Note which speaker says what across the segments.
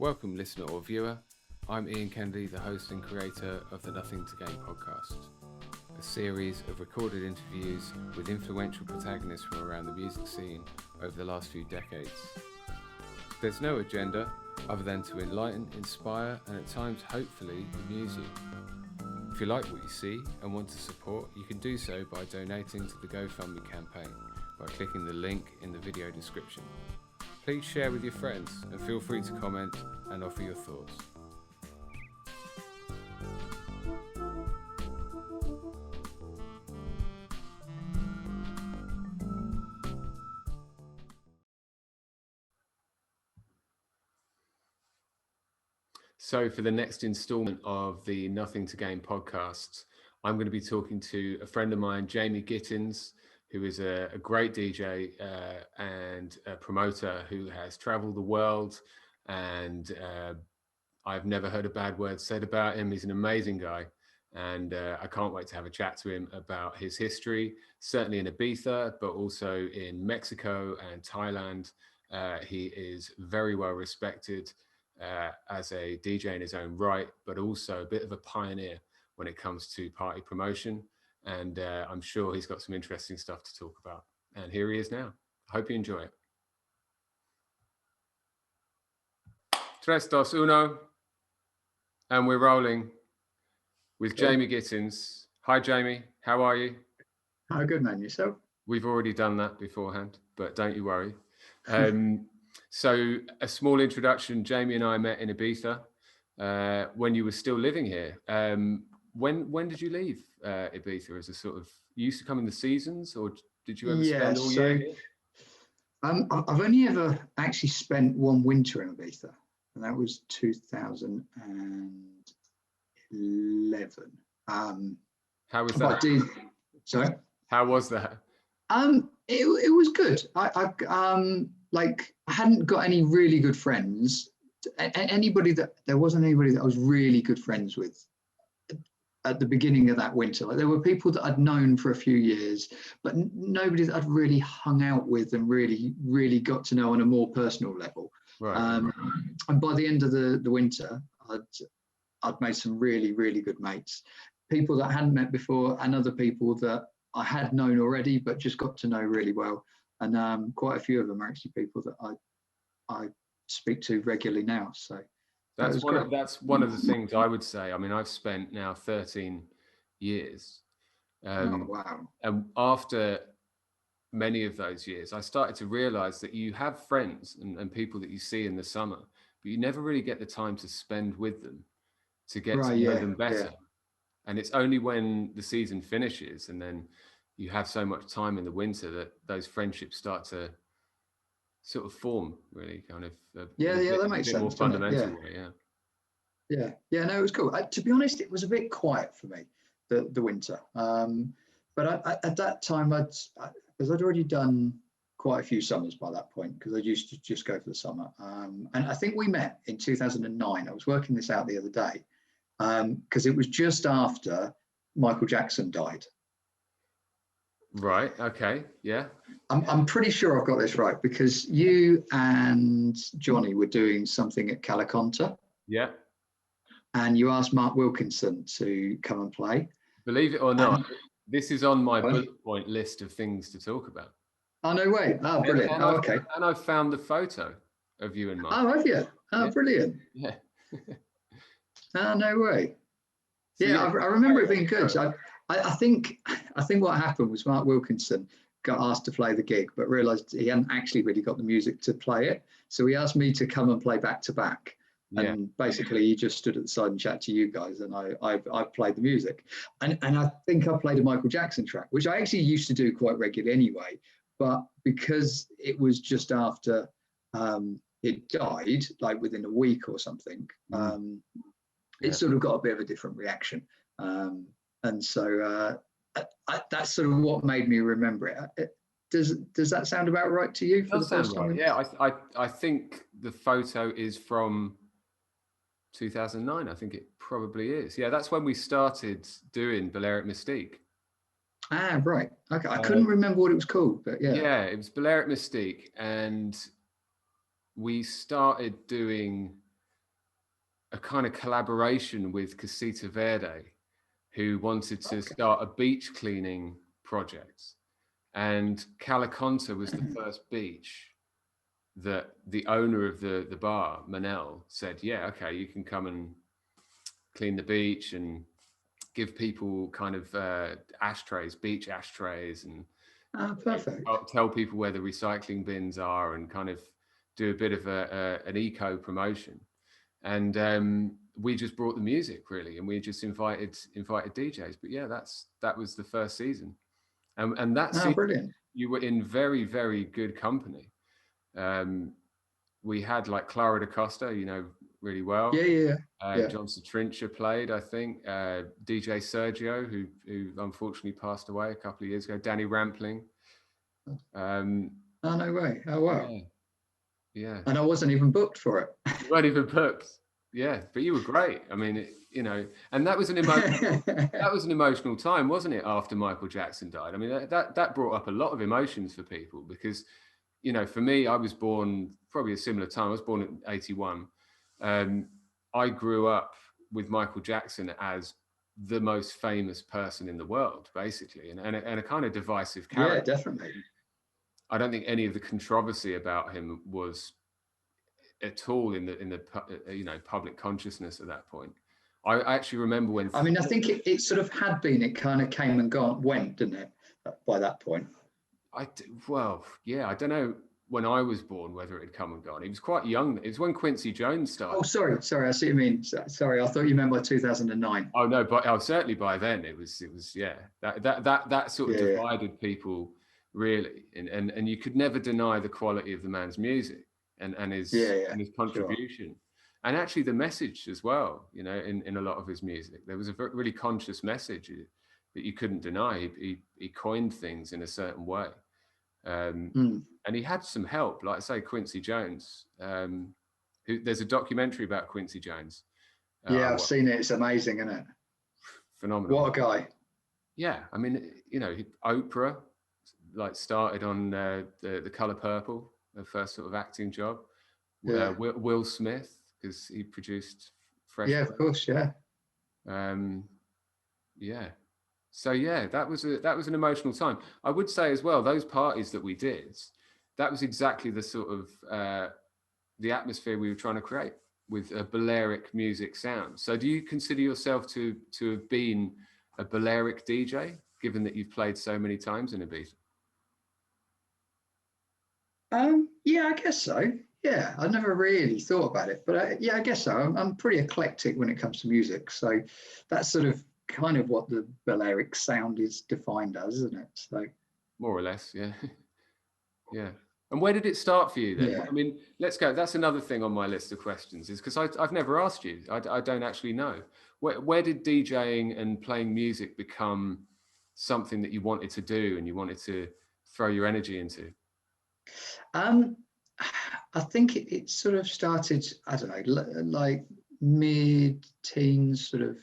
Speaker 1: Welcome, listener or viewer. I'm Ian Kennedy, the host and creator of the Nothing to Gain podcast, a series of recorded interviews with influential protagonists from around the music scene over the last few decades. There's no agenda other than to enlighten, inspire, and at times, hopefully, amuse you. If you like what you see and want to support, you can do so by donating to the GoFundMe campaign by clicking the link in the video description. Please share with your friends and feel free to comment and offer your thoughts. So for the next installment of the Nothing to Gain podcast, I'm going to be talking to a friend of mine, Jamie Gittins, who is a great DJ and a promoter who has traveled the world, and I've never heard a bad word said about him. He's an amazing guy, and I can't wait to have a chat to him about his history, certainly in Ibiza, but also in Mexico and Thailand. He is very well respected as a DJ in his own right, but also a bit of a pioneer when it comes to party promotion. And I'm sure he's got some interesting stuff to talk about. And here he is now. I hope you enjoy it. Tres, dos, uno. And we're rolling with Jamie Gittins. Hi, Jamie. How are you?
Speaker 2: Oh, good, man. Yourself?
Speaker 1: We've already done that beforehand, but don't you worry. So a small introduction. Jamie and I met in Ibiza when you were still living here. When did you leave Ibiza? As a sort of, you used to come in the seasons, or did you ever spend all year here?
Speaker 2: I've only ever actually spent one winter in Ibiza, and that was 2011.
Speaker 1: How was that?
Speaker 2: Sorry?
Speaker 1: How was that?
Speaker 2: It was good. I hadn't got any really good friends. There wasn't anybody that I was really good friends with at the beginning of that winter. Like, there were people that I'd known for a few years, but nobody that I'd really hung out with and really got to know on a more personal level.
Speaker 1: Right.
Speaker 2: And by the end of the winter, I'd made some really good mates, people that I hadn't met before, and other people that I had known already, but just got to know really well. And quite a few of them are actually people that I speak to regularly now. So
Speaker 1: that's one of the things I would say. I mean, I've spent now 13 years.
Speaker 2: Oh, wow.
Speaker 1: And after many of those years, I started to realize that you have friends and people that you see in the summer, but you never really get the time to spend with them to get to know them better. Yeah. And it's only when the season finishes and then you have so much time in the winter that those friendships start to sort of form, really, kind of.
Speaker 2: That makes sense.
Speaker 1: More fundamental way,
Speaker 2: yeah. No, it was cool. To be honest, it was a bit quiet for me, the winter. But at that time, because I'd already done quite a few summers by that point, because I used to just go for the summer. And I think we met in 2009. I was working this out the other day, because it was just after Michael Jackson died.
Speaker 1: Right. Okay. Yeah.
Speaker 2: I'm pretty sure I've got this right, because you and Johnny were doing something at Calaconta.
Speaker 1: Yeah.
Speaker 2: And you asked Mark Wilkinson to come and play.
Speaker 1: Believe it or not, this is on my bullet point list of things to talk about.
Speaker 2: Oh, no way. Oh, brilliant. Okay.
Speaker 1: And I found the photo of you and Mark.
Speaker 2: Oh, have you? Oh, yeah. Brilliant.
Speaker 1: Yeah.
Speaker 2: Oh, no way. So, I remember it being good. I think what happened was Mark Wilkinson got asked to play the gig, but realised he hadn't actually really got the music to play it. So he asked me to come and play back to back. And basically he just stood at the side and chatted to you guys, and I played the music. And I think I played a Michael Jackson track, which I actually used to do quite regularly anyway. But because it was just after it died, like within a week or something, it sort of got a bit of a different reaction. And so that's sort of what made me remember it. Does that sound about right to you?
Speaker 1: It does sound right. Yeah, I think the photo is from 2009. I think it probably is. Yeah, that's when we started doing Balearic Mystique.
Speaker 2: Ah, right. Okay, I couldn't remember what it was called, but yeah.
Speaker 1: Yeah, it was Balearic Mystique, and we started doing a kind of collaboration with Casita Verde, who wanted to start a beach cleaning project. And Caliconta was the first beach that the owner of the bar, Manel, said, yeah, okay, you can come and clean the beach and give people kind of ashtrays, beach ashtrays, and
Speaker 2: perfect.
Speaker 1: tell people where the recycling bins are, and kind of do a bit of an eco promotion. And we just brought the music, really, and we just invited DJs. But yeah, that was the first season, and that season,
Speaker 2: brilliant.
Speaker 1: You were in very, very good company. We had like Clara da Costa, you know, really well.
Speaker 2: Yeah.
Speaker 1: John Satrincha played, I think. DJ Sergio, who unfortunately passed away a couple of years ago. Danny Rampling.
Speaker 2: Oh, no way. Oh, wow.
Speaker 1: Yeah.
Speaker 2: And I wasn't even booked for it.
Speaker 1: You weren't even booked. Yeah, but you were great. I mean, you know, and that was an emotional time, wasn't it? After Michael Jackson died. I mean, that brought up a lot of emotions for people, because, you know, for me, I was born probably a similar time. I was born in 81. I grew up with Michael Jackson as the most famous person in the world, basically, and a kind of divisive character.
Speaker 2: Yeah, definitely.
Speaker 1: I don't think any of the controversy about him was at all in the you know, public consciousness at that point. I actually remember when.
Speaker 2: I mean, I think it sort of had been. It kind of came and went, didn't it? By that point.
Speaker 1: Well, yeah, I don't know when I was born whether it had come and gone. He was quite young. It was when Quincy Jones started.
Speaker 2: Oh, sorry, I see what you mean. Sorry, I thought you meant by 2009.
Speaker 1: Oh no, but certainly by then it was yeah, that sort of divided people, really, and you could never deny the quality of the man's music and his contribution. Sure. And actually the message as well, you know, in a lot of his music, there was a really conscious message that you couldn't deny. He coined things in a certain way. And he had some help, like I say, Quincy Jones. There's a documentary about Quincy Jones.
Speaker 2: I've seen it. It's amazing, isn't it?
Speaker 1: Phenomenal.
Speaker 2: What a guy.
Speaker 1: Yeah, I mean, you know, Oprah like started on the Color Purple, the first sort of acting job.
Speaker 2: Yeah.
Speaker 1: Will Smith, because he produced Fresh.
Speaker 2: Yeah, of course, yeah.
Speaker 1: Yeah. So yeah, that was an emotional time. I would say as well, those parties that we did, that was exactly the sort of the atmosphere we were trying to create with a Balearic music sound. So do you consider yourself to have been a Balearic DJ, given that you've played so many times in Ibiza?
Speaker 2: Yeah, I guess so. Yeah, I never really thought about it, but yeah, I guess so. I'm pretty eclectic when it comes to music, so that's sort of kind of what the Balearic sound is defined as, isn't it? So
Speaker 1: more or less, yeah. Yeah. And where did it start for you then? Yeah. I mean, let's go. That's another thing on my list of questions, is because I've never asked you. I don't actually know. Where did DJing and playing music become something that you wanted to do and you wanted to throw your energy into?
Speaker 2: I think it sort of started, I don't know, like mid-teens, sort of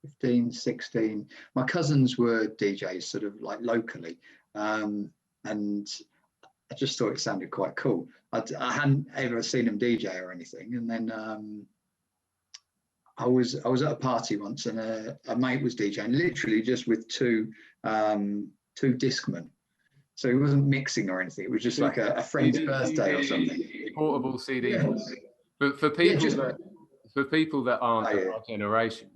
Speaker 2: 15, 16. My cousins were DJs sort of like locally. And I just thought it sounded quite cool. I hadn't ever seen them DJ or anything. And then I was at a party once, and a mate was DJing, literally just with two Discmen. So he wasn't mixing or anything. It was just like a friend's birthday or something.
Speaker 1: Portable CD. Yeah. But for people that aren't our generation,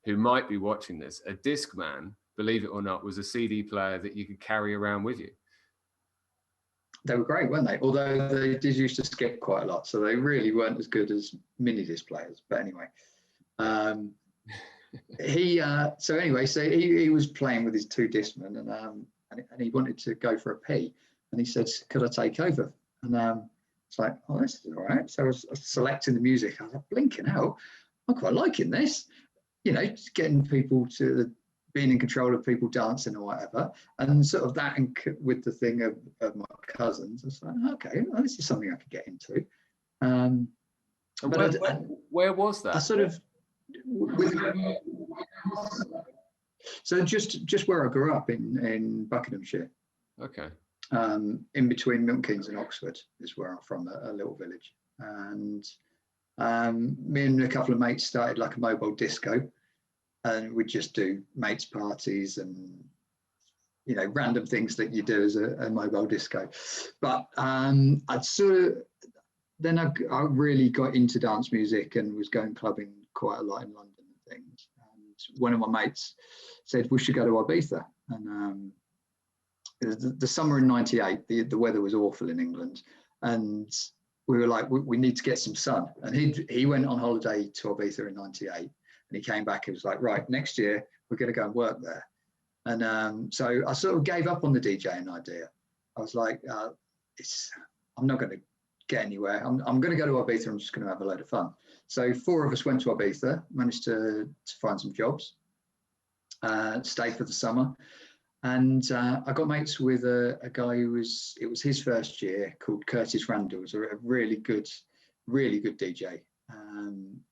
Speaker 1: who might be watching this, a Discman, believe it or not, was a CD player that you could carry around with you.
Speaker 2: They were great, weren't they? Although they did used to skip quite a lot, so they really weren't as good as mini disc players. But anyway, so he was playing with his two Discmen, and he wanted to go for a pee, and he said, "Could I take over?" And it's like, "Oh, this is all right." So I was selecting the music. I was like, blinking out, I'm quite liking this. You know, just getting people to being in control of people dancing or whatever, and sort of that, and with the thing of my cousins, I was like, okay, well, this is something I could get into.
Speaker 1: Where was that?
Speaker 2: I sort of, so just where I grew up in Buckinghamshire.
Speaker 1: Okay.
Speaker 2: In between Milton Keynes and Oxford is where I'm from, a little village, and Me and a couple of mates started like a mobile disco, and we'd just do mates parties and, you know, random things that you do as a mobile disco. But I'd sort of, then I really got into dance music and was going clubbing quite a lot in London and things. And one of my mates said we should go to Ibiza. And the summer in '98, the weather was awful in England, and we were like, we need to get some sun. And he went on holiday to Ibiza in '98, and he came back. He was like, right, next year we're going to go and work there. And so I sort of gave up on the DJing idea. I was like, I'm not going to get anywhere. I'm going to go to Ibiza. I'm just going to have a load of fun. So 4 of us went to Ibiza, managed to find some jobs, stayed for the summer. And I got mates with a guy it was his first year, called Curtis Randall. He was a really good DJ,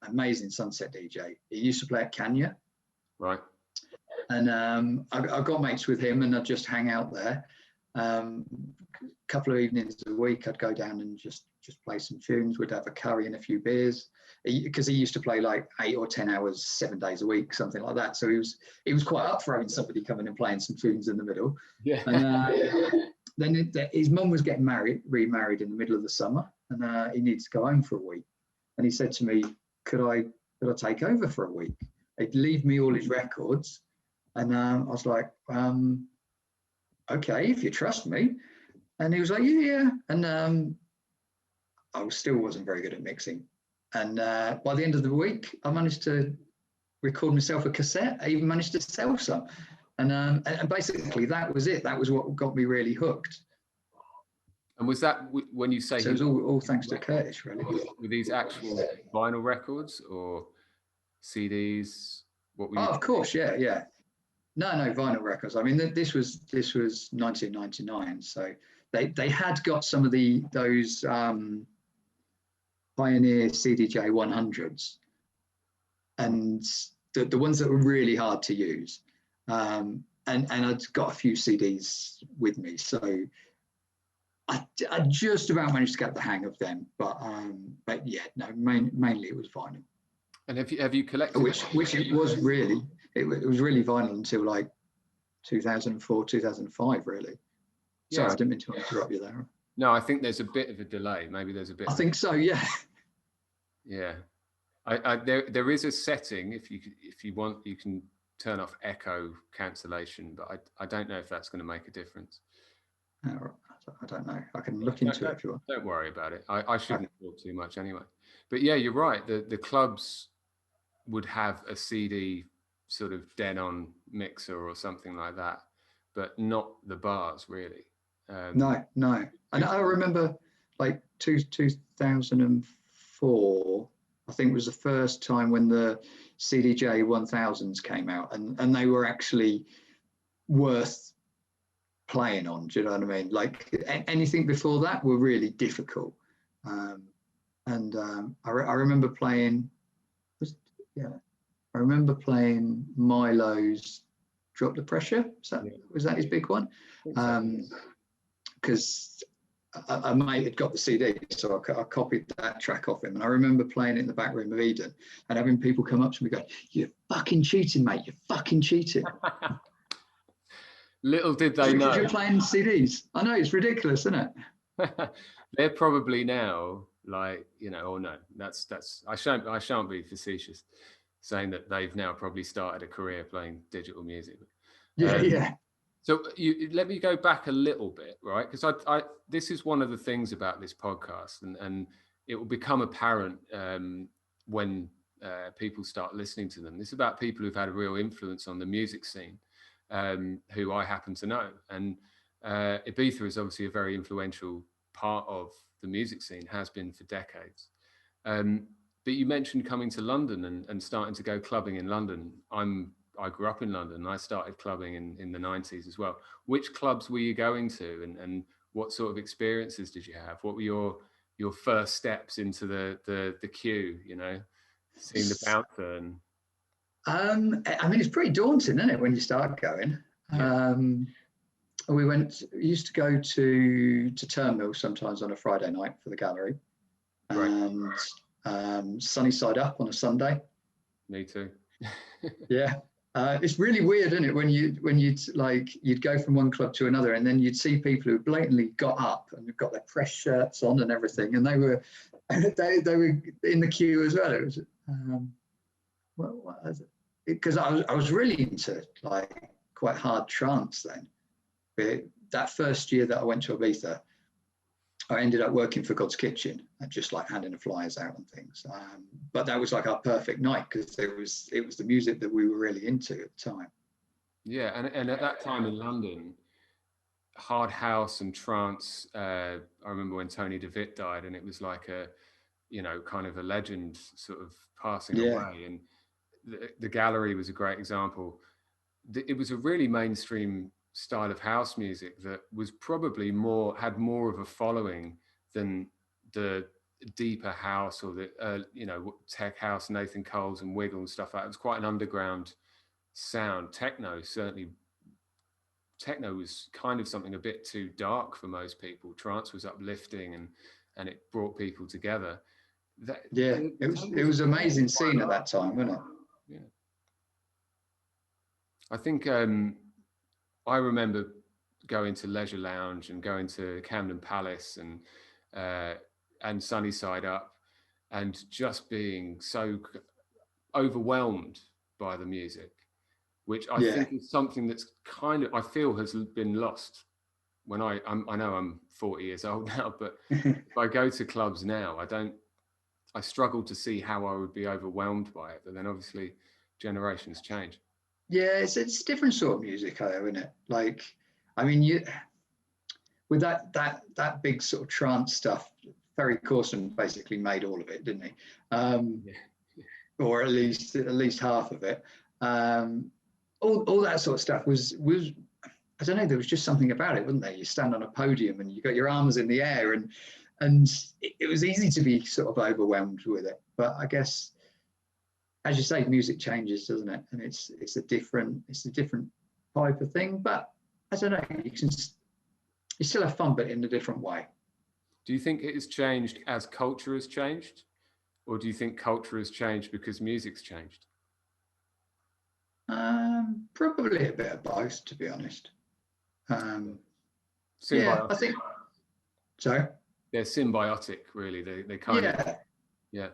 Speaker 2: amazing sunset DJ. He used to play at Kenya.
Speaker 1: Right.
Speaker 2: And I got mates with him, and I'd just hang out there. A couple of evenings a week, I'd go down and just play some tunes. We'd have a curry and a few beers, because he used to play like 8 or 10 hours, 7 days a week, something like that. So he was quite up for having somebody coming and playing some tunes in the middle.
Speaker 1: Yeah.
Speaker 2: And then his mum was getting remarried in the middle of the summer, and he needed to go home for a week. And he said to me, could I take over for a week? He'd leave me all his records. And I was like, okay, if you trust me. And he was like, yeah. And I still wasn't very good at mixing. And by the end of the week, I managed to record myself a cassette. I even managed to sell some. And basically, that was it. That was what got me really hooked.
Speaker 1: And was that when you say...
Speaker 2: So it was all thanks to Curtis, really.
Speaker 1: Were these actual vinyl records or CDs? What were you...
Speaker 2: Oh, of course, yeah. No, vinyl records. I mean, this was 1999, so they had got some of those Pioneer CDJ 100s, and the ones that were really hard to use. And I'd got a few CDs with me, so I just about managed to get the hang of them. But yeah, no, mainly it was vinyl.
Speaker 1: And have you collected?
Speaker 2: Which it was really. It was really vinyl until like 2004, 2005, really. Sorry, I didn't mean to interrupt you there.
Speaker 1: No, I think there's a bit of a delay. Maybe there's a bit.
Speaker 2: I think so, yeah.
Speaker 1: Yeah. There is a setting, if you want, you can turn off echo cancellation, but I don't know if that's going to make a difference.
Speaker 2: I don't know. I can look into it if you want.
Speaker 1: Don't worry about it. I shouldn't talk too much anyway. But yeah, you're right. The clubs would have a CD sort of dead-on mixer or something like that, but not the bars, really.
Speaker 2: No. And I remember like 2004, I think was the first time when the CDJ 1000s came out, and they were actually worth playing on. Do you know what I mean? Like anything before that were really difficult. I remember playing, I remember playing Milo's Drop the Pressure. Was that his big one? Because a mate had got the CD, so I copied that track off him. And I remember playing it in the back room of Eden and having people come up to me going, "You're fucking cheating, mate. You're fucking cheating."
Speaker 1: Little did they know.
Speaker 2: You're playing CDs. I know, it's ridiculous, isn't it?
Speaker 1: They're probably now like, oh no, that's I shan't be facetious saying that they've now probably started a career playing digital music.
Speaker 2: Yeah.
Speaker 1: So let me go back a little bit, right? Because this is one of the things about this podcast, and it will become apparent when people start listening to them. This is about people who've had a real influence on the music scene, who I happen to know. And Ibiza is obviously a very influential part of the music scene, has been for decades. But you mentioned coming to London and starting to go clubbing in London. I grew up in London, and I started clubbing in the 90s as well. Which clubs were you going to, and what sort of experiences did you have? What were your first steps into the queue, seeing the bouncer?
Speaker 2: I mean, it's pretty daunting, isn't it, when you start going? Yeah. We used to go to Turnmill sometimes on a Friday night for the gallery.
Speaker 1: Right.
Speaker 2: And Sunny Side Up on a Sunday.
Speaker 1: Me too.
Speaker 2: Yeah. It's really weird, isn't it, when you'd go from one club to another, and then you'd see people who blatantly got up and got their press shirts on and everything, and they were in the queue as well. It was because I was really into like quite hard trance then. But that first year that I went to Ibiza, I ended up working for God's Kitchen and just like handing the flyers out and things. But that was like our perfect night because it was the music that we were really into at the time.
Speaker 1: Yeah, and at that time in London, hard house and trance. I remember when Tony DeVitt died, and it was like a, kind of a legend sort of passing away. And the Gallery was a great example. It was a really mainstream style of house music that was probably had more of a following than the deeper house or the tech house, Nathan Coles and Wiggle and stuff like that. It was quite an underground sound. Techno was kind of something a bit too dark for most people. Trance was uplifting and it brought people together.
Speaker 2: It was amazing scene at that time, wasn't it?
Speaker 1: Yeah. I think I remember going to Leisure Lounge and going to Camden Palace and Sunny Side Up, and just being so overwhelmed by the music, which I think is something that's I feel has been lost. When I know I'm 40 years old now, but if I go to clubs now, I struggle to see how I would be overwhelmed by it. But then obviously generations change.
Speaker 2: Yeah, it's a different sort of music, though, isn't it? Like, I mean, with that big sort of trance stuff, Ferry Corsten basically made all of it, didn't he? Or at least half of it. All that sort of stuff was I don't know. There was just something about it, wasn't there? You stand on a podium and you got your arms in the air, and it was easy to be sort of overwhelmed with it. But I guess, as you say, music changes, doesn't it? And it's a different type of thing. But I don't know. You still have fun, but in a different way.
Speaker 1: Do you think it has changed as culture has changed, or do you think culture has changed because music's changed?
Speaker 2: Probably a bit of both, to be honest.
Speaker 1: Symbiotic.
Speaker 2: I think so.
Speaker 1: They're symbiotic, really. They kind of. Yeah.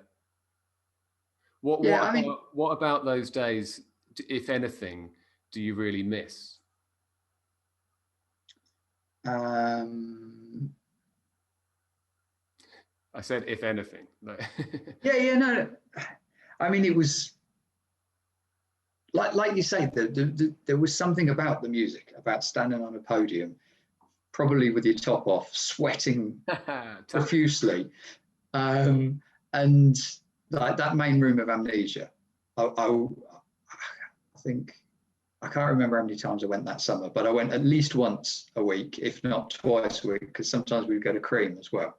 Speaker 1: What about those days, if anything, do you really miss?
Speaker 2: I
Speaker 1: said, if anything.
Speaker 2: No. I mean, it was like you say, there was something about the music, about standing on a podium, probably with your top off, sweating profusely, and like that main room of Amnesia. I think, I can't remember how many times I went that summer, but I went at least once a week, if not twice a week, because sometimes we'd go to Cream as well.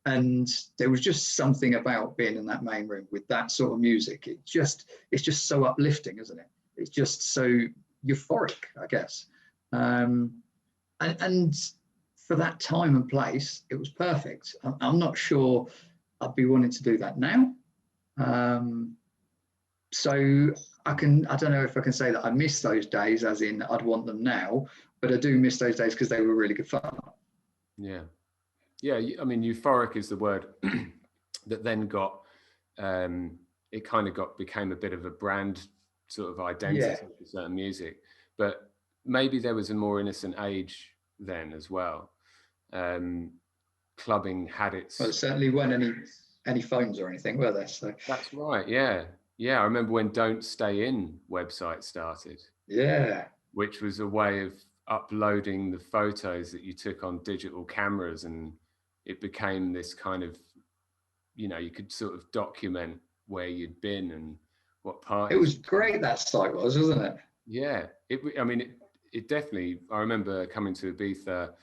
Speaker 2: And there was just something about being in that main room with that sort of music. It's just so uplifting, isn't it? It's just so euphoric, I guess. And for that time and place, it was perfect. I'm not sure I'd be wanting to do that now. So I don't know if I can say that I miss those days, as in I'd want them now, but I do miss those days because they were really good fun.
Speaker 1: Yeah. Yeah, I mean, euphoric is the word that then got, it kind of became a bit of a brand sort of identity for certain music. But maybe there was a more innocent age then as well. Clubbing had its...
Speaker 2: Well, there certainly weren't any phones or anything, were there? So
Speaker 1: that's right, yeah. Yeah, I remember when Don't Stay In website started.
Speaker 2: Yeah.
Speaker 1: Which was a way of uploading the photos that you took on digital cameras, and it became this kind of, you could sort of document where you'd been and what parties.
Speaker 2: It was great, that site was, wasn't it?
Speaker 1: Yeah. It definitely, I remember coming to Ibiza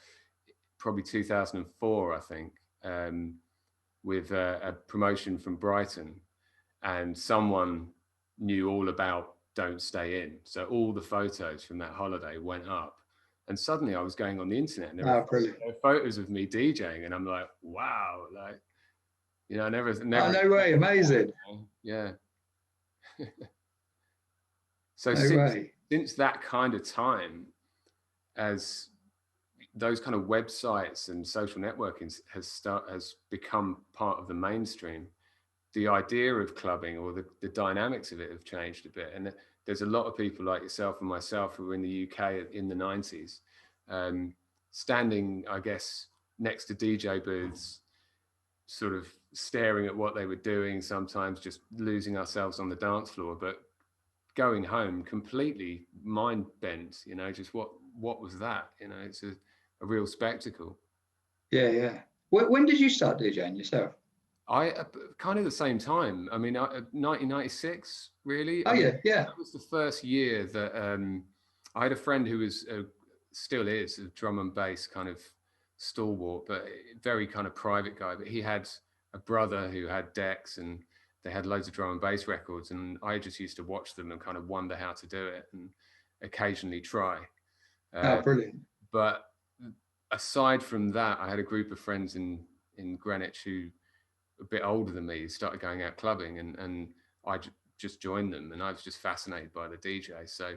Speaker 1: probably 2004, I think, with a promotion from Brighton, and someone knew all about Don't Stay In. So all the photos from that holiday went up. And suddenly I was going on the internet and there were photos of me DJing, and I'm like, wow, like You know, never.
Speaker 2: Oh, no way! Amazing.
Speaker 1: Yeah. So
Speaker 2: No way.
Speaker 1: since that kind of time, as those kind of websites and social networking has become part of the mainstream, the idea of clubbing or the dynamics of it have changed a bit. And there's a lot of people like yourself and myself who were in the UK in the 90s, standing, I guess, next to DJ booths, sort of staring at what they were doing, sometimes just losing ourselves on the dance floor, but going home completely mind bent, you know, just what was that? You know, it's a real spectacle.
Speaker 2: Yeah. When did you start DJing yourself?
Speaker 1: I kind of the same time. I mean, 1996, really.
Speaker 2: Oh,
Speaker 1: I mean,
Speaker 2: yeah.
Speaker 1: That was the first year that I had a friend who was still is a drum and bass kind of stalwart, but very kind of private guy. But he had a brother who had decks, and they had loads of drum and bass records, and I just used to watch them and kind of wonder how to do it, and occasionally try.
Speaker 2: Oh, brilliant.
Speaker 1: But aside from that, I had a group of friends in Greenwich who a bit older than me started going out clubbing, and I just joined them, and I was just fascinated by the DJ. So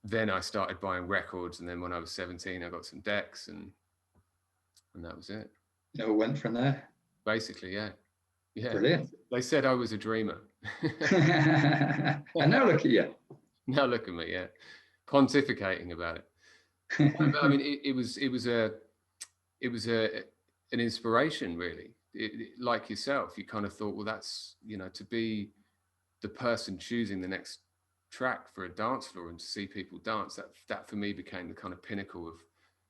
Speaker 1: then I started buying records, and then when I was 17, I got some decks, and that was it.
Speaker 2: It all went from there.
Speaker 1: Basically, yeah.
Speaker 2: Brilliant.
Speaker 1: They said I was a dreamer.
Speaker 2: And now look at you.
Speaker 1: Now look at me, yeah, pontificating about it. But, I mean, it was an inspiration, really. Like yourself, you kind of thought, well, that's, you know, to be the person choosing the next track for a dance floor and to see people dance, that for me became the kind of pinnacle of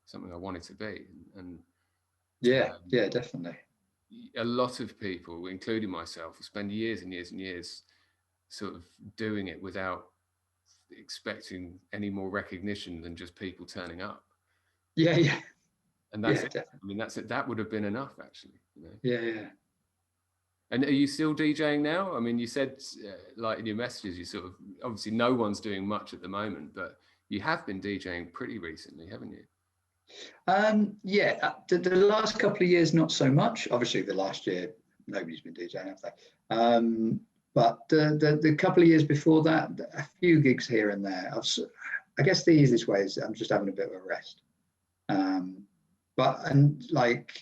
Speaker 1: something I wanted to be. And
Speaker 2: yeah, definitely.
Speaker 1: A lot of people, including myself, will spend years and years and years sort of doing it without expecting any more recognition than just people turning up.
Speaker 2: Yeah.
Speaker 1: And that's it. Definitely. I mean, that's it. That would have been enough, actually. You know?
Speaker 2: Yeah.
Speaker 1: And are you still DJing now? I mean, you said, like in your messages, you sort of, obviously no one's doing much at the moment, but you have been DJing pretty recently, haven't you?
Speaker 2: Yeah, the last couple of years, not so much. Obviously, the last year, nobody's been DJing, have they? But the couple of years before that, a few gigs here and there. I guess the easiest way is I'm just having a bit of a rest. So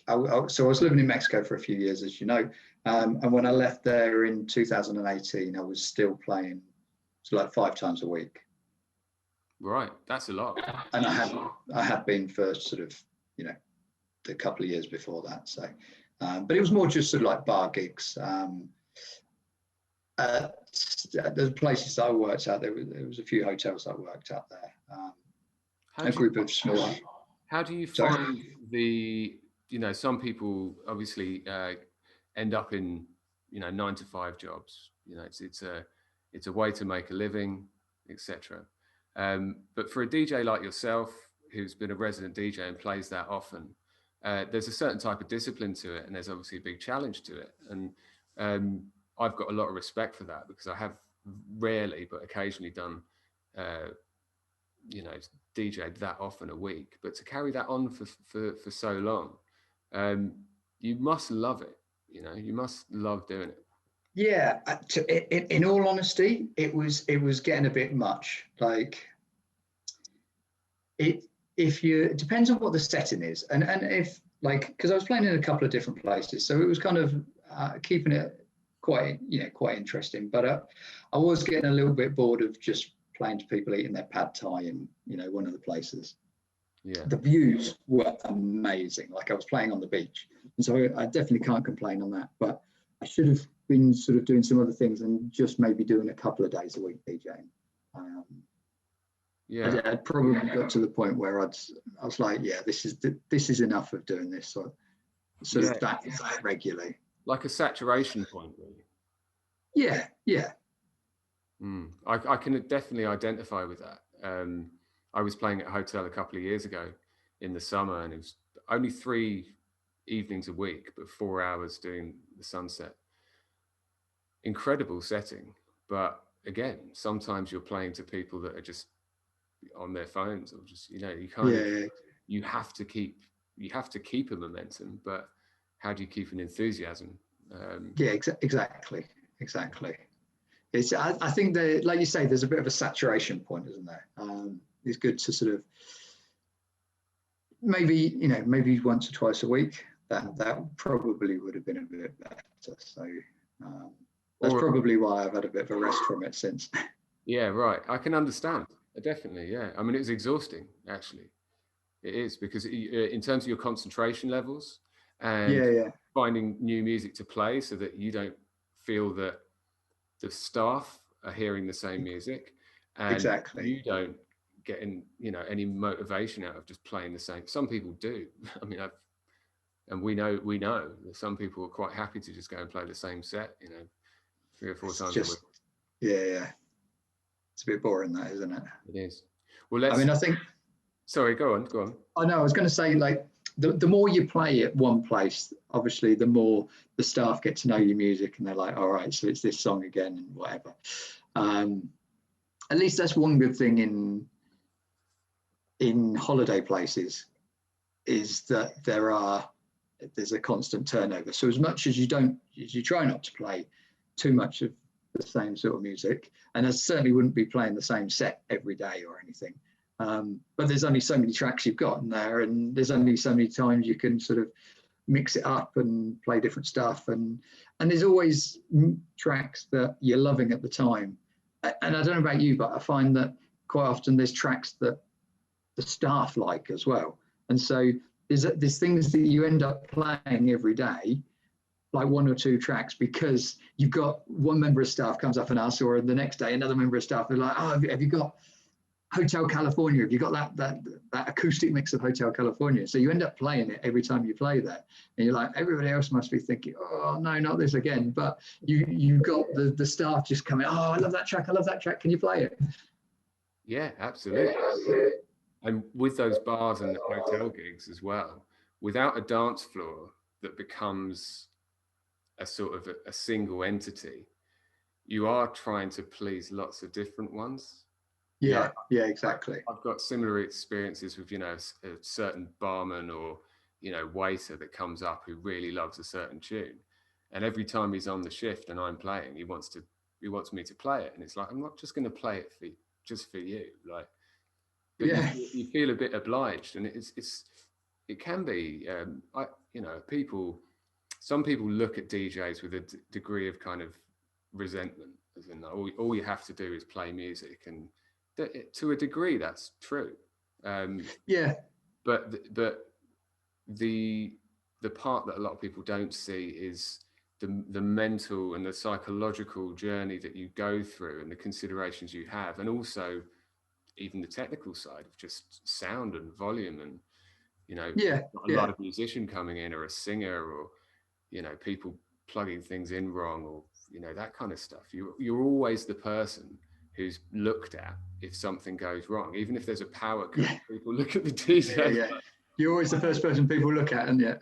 Speaker 2: I was living in Mexico for a few years, as you know. And when I left there in 2018, I was still playing like 5 times a week.
Speaker 1: Right, that's a lot.
Speaker 2: And I have been for sort of, you know, the couple of years before that. So, but it was more just sort of like bar gigs. The places I worked at, there was a few hotels I worked at there. A group of small.
Speaker 1: How do you find you know, some people obviously end up in, you know, 9-to-5 jobs. You know, it's a way to make a living, etc. But for a DJ like yourself, who's been a resident DJ and plays that often, there's a certain type of discipline to it, and there's obviously a big challenge to it. And I've got a lot of respect for that, because I have rarely, but occasionally done, you know, DJed that often a week. But to carry that on for so long, you must love it. You know, you must love doing it.
Speaker 2: Yeah, in all honesty, it was getting a bit much. Like it depends on what the setting is, and if, like, because I was playing in a couple of different places, so it was kind of keeping it quite interesting. But I was getting a little bit bored of just playing to people eating their pad thai in, you know, one of the places. Yeah, the views were amazing. Like, I was playing on the beach, and so I definitely can't complain on that. But I should have been sort of doing some other things and just maybe doing a couple of days a week DJing. Yeah, I probably got to the point where I was like, yeah, this is enough of doing this. So that regularly.
Speaker 1: Like a saturation point, really.
Speaker 2: Yeah.
Speaker 1: I can definitely identify with that. I was playing at a hotel a couple of years ago in the summer, and it was only 3 evenings a week, but 4 hours doing the sunset. Incredible setting. But again, sometimes you're playing to people that are just on their phones, or just, you know, you can't, you have to keep a momentum, but how do you keep an enthusiasm
Speaker 2: Yeah, exactly. It's I think that, like you say, there's a bit of a saturation point, isn't there? It's good to sort of maybe once or twice a week. That probably would have been a bit better. So that's probably why I've had a bit of a rest from it since.
Speaker 1: Yeah, right. I can understand. Definitely, yeah. I mean, it was exhausting, actually. It is, because in terms of your concentration levels and finding new music to play so that you don't feel that the staff are hearing the same music, and you don't get any motivation out of just playing the same. Some people do. I mean, we know that some people are quite happy to just go and play the same set, 3 or 4 times a week.
Speaker 2: Yeah. It's a bit boring, that, isn't it?
Speaker 1: It is. Well, I think. Sorry, go on.
Speaker 2: I know. I was going to say, like, the more you play at one place, obviously, the more the staff get to know your music, and they're like, all right, so it's this song again, and whatever. At least that's one good thing in holiday places, is that there's a constant turnover. So as much as you try not to play too much of the same sort of music, and I certainly wouldn't be playing the same set every day or anything. But there's only so many tracks you've got in there, and there's only so many times you can sort of mix it up and play different stuff. And there's always tracks that you're loving at the time. And I don't know about you, but I find that quite often there's tracks that the staff like as well. And so there's things that you end up playing every day, like 1 or 2 tracks, because you've got one member of staff comes up and asks, or the next day another member of staff are like, oh, have you got Hotel California? Have you got that acoustic mix of Hotel California? So you end up playing it every time you play that, and you're like, everybody else must be thinking, oh no, not this again. But you've got the staff just coming, oh, I love that track, can you play it?
Speaker 1: Yeah, absolutely. And with those bars and the hotel gigs as well, without a dance floor that becomes a sort of a single entity, you are trying to please lots of different ones.
Speaker 2: Yeah, exactly.
Speaker 1: I've got similar experiences with, a certain barman or, waiter that comes up who really loves a certain tune. And every time he's on the shift and I'm playing, he wants me to play it. And it's like, I'm not just going to play it just for you. Like, but you feel a bit obliged, and it can be, some people look at DJs with a degree of kind of resentment, as in all you have to do is play music, and to a degree that's true. But the part that a lot of people don't see is the mental and the psychological journey that you go through, and the considerations you have, and also even the technical side of just sound and volume, and a lot of musician coming in, or a singer, or people plugging things in wrong, or that kind of stuff. You're always the person who's looked at if something goes wrong, even if there's a power cut. People look at the DJ.
Speaker 2: You're always the first person people look at, and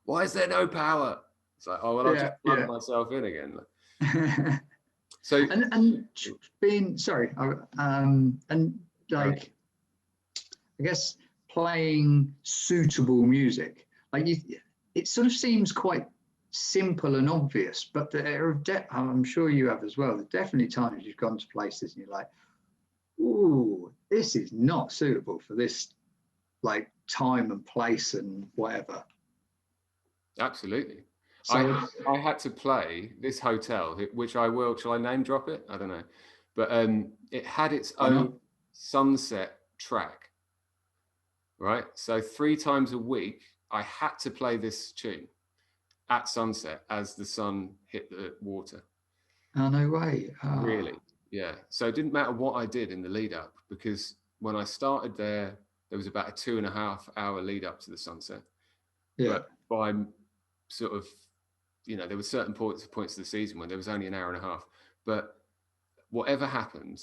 Speaker 1: why is there no power? It's like, oh well, I'll just plug myself in again. So
Speaker 2: and being sorry, and like, I guess playing suitable music, like it sort of seems quite simple and obvious, but there are I'm sure you have as well. There are definitely times you've gone to places and you're like, ooh, this is not suitable for this, like, time and place and whatever.
Speaker 1: Absolutely. So I had to play this hotel, which I will. Shall I name drop it? I don't know, but it had its own sunset track. Right. So 3 times a week, I had to play this tune at sunset as the sun hit the water.
Speaker 2: Oh, no way.
Speaker 1: Really? Yeah. So it didn't matter what I did in the lead up, because when I started there was about a 2.5 hour lead up to the sunset. But by sort of, there were certain points of the season when there was only an hour and a half. But whatever happened,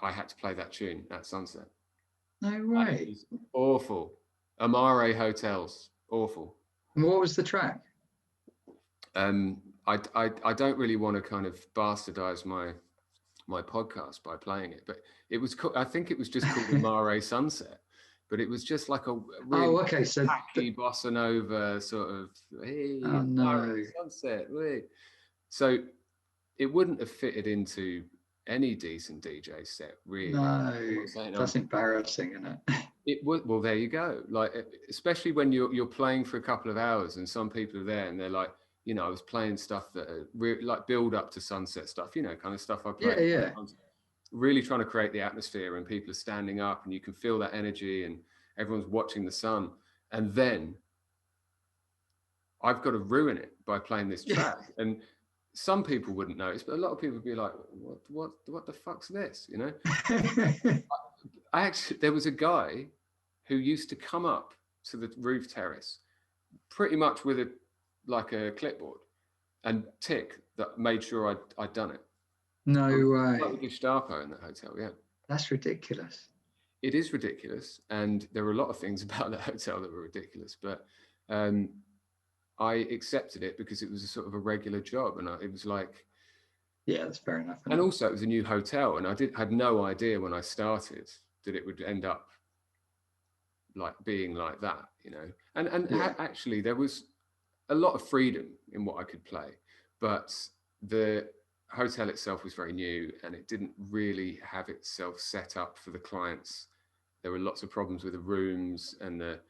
Speaker 1: I had to play that tune at sunset.
Speaker 2: No way.
Speaker 1: It was awful. Amare Hotels, awful.
Speaker 2: And what was the track?
Speaker 1: I don't really want to kind of bastardize my podcast by playing it, but it was I think it was just called Amare Sunset. but it was just like a
Speaker 2: Oh,
Speaker 1: really
Speaker 2: okay. So,
Speaker 1: hacky bossa nova sort of, hey,
Speaker 2: oh no,
Speaker 1: sunset. Wait. So it wouldn't have fitted into any decent DJ set, really.
Speaker 2: no,
Speaker 1: I'm not saying
Speaker 2: that's embarrassing, isn't it?
Speaker 1: it would. Well, there you go. Like, especially when you're playing for a couple of hours, and some people are there, and they're like, you know, I was playing stuff that are like build up to sunset stuff, you know, kind of stuff I play.
Speaker 2: Yeah, yeah.
Speaker 1: Really trying to create the atmosphere, and people are standing up, and you can feel that energy, and everyone's watching the sun, and then I've got to ruin it by playing this track. And some people wouldn't notice, but a lot of people would be like, what the fuck's this? You know? I actually, there was a guy who used to come up to the roof terrace pretty much with a clipboard and tick that made sure I'd done it.
Speaker 2: No way.
Speaker 1: Like the Gestapo in that hotel, yeah.
Speaker 2: That's ridiculous.
Speaker 1: It is ridiculous, and there were a lot of things about that hotel that were ridiculous, but I accepted it because it was a sort of a regular job, and it was like,
Speaker 2: yeah, that's fair enough.
Speaker 1: And also, it was a new hotel, and I had no idea when I started that it would end up like being like that, you know. And yeah. Actually, there was a lot of freedom in what I could play, but the hotel itself was very new, and it didn't really have itself set up for the clients. There were lots of problems with the rooms and the.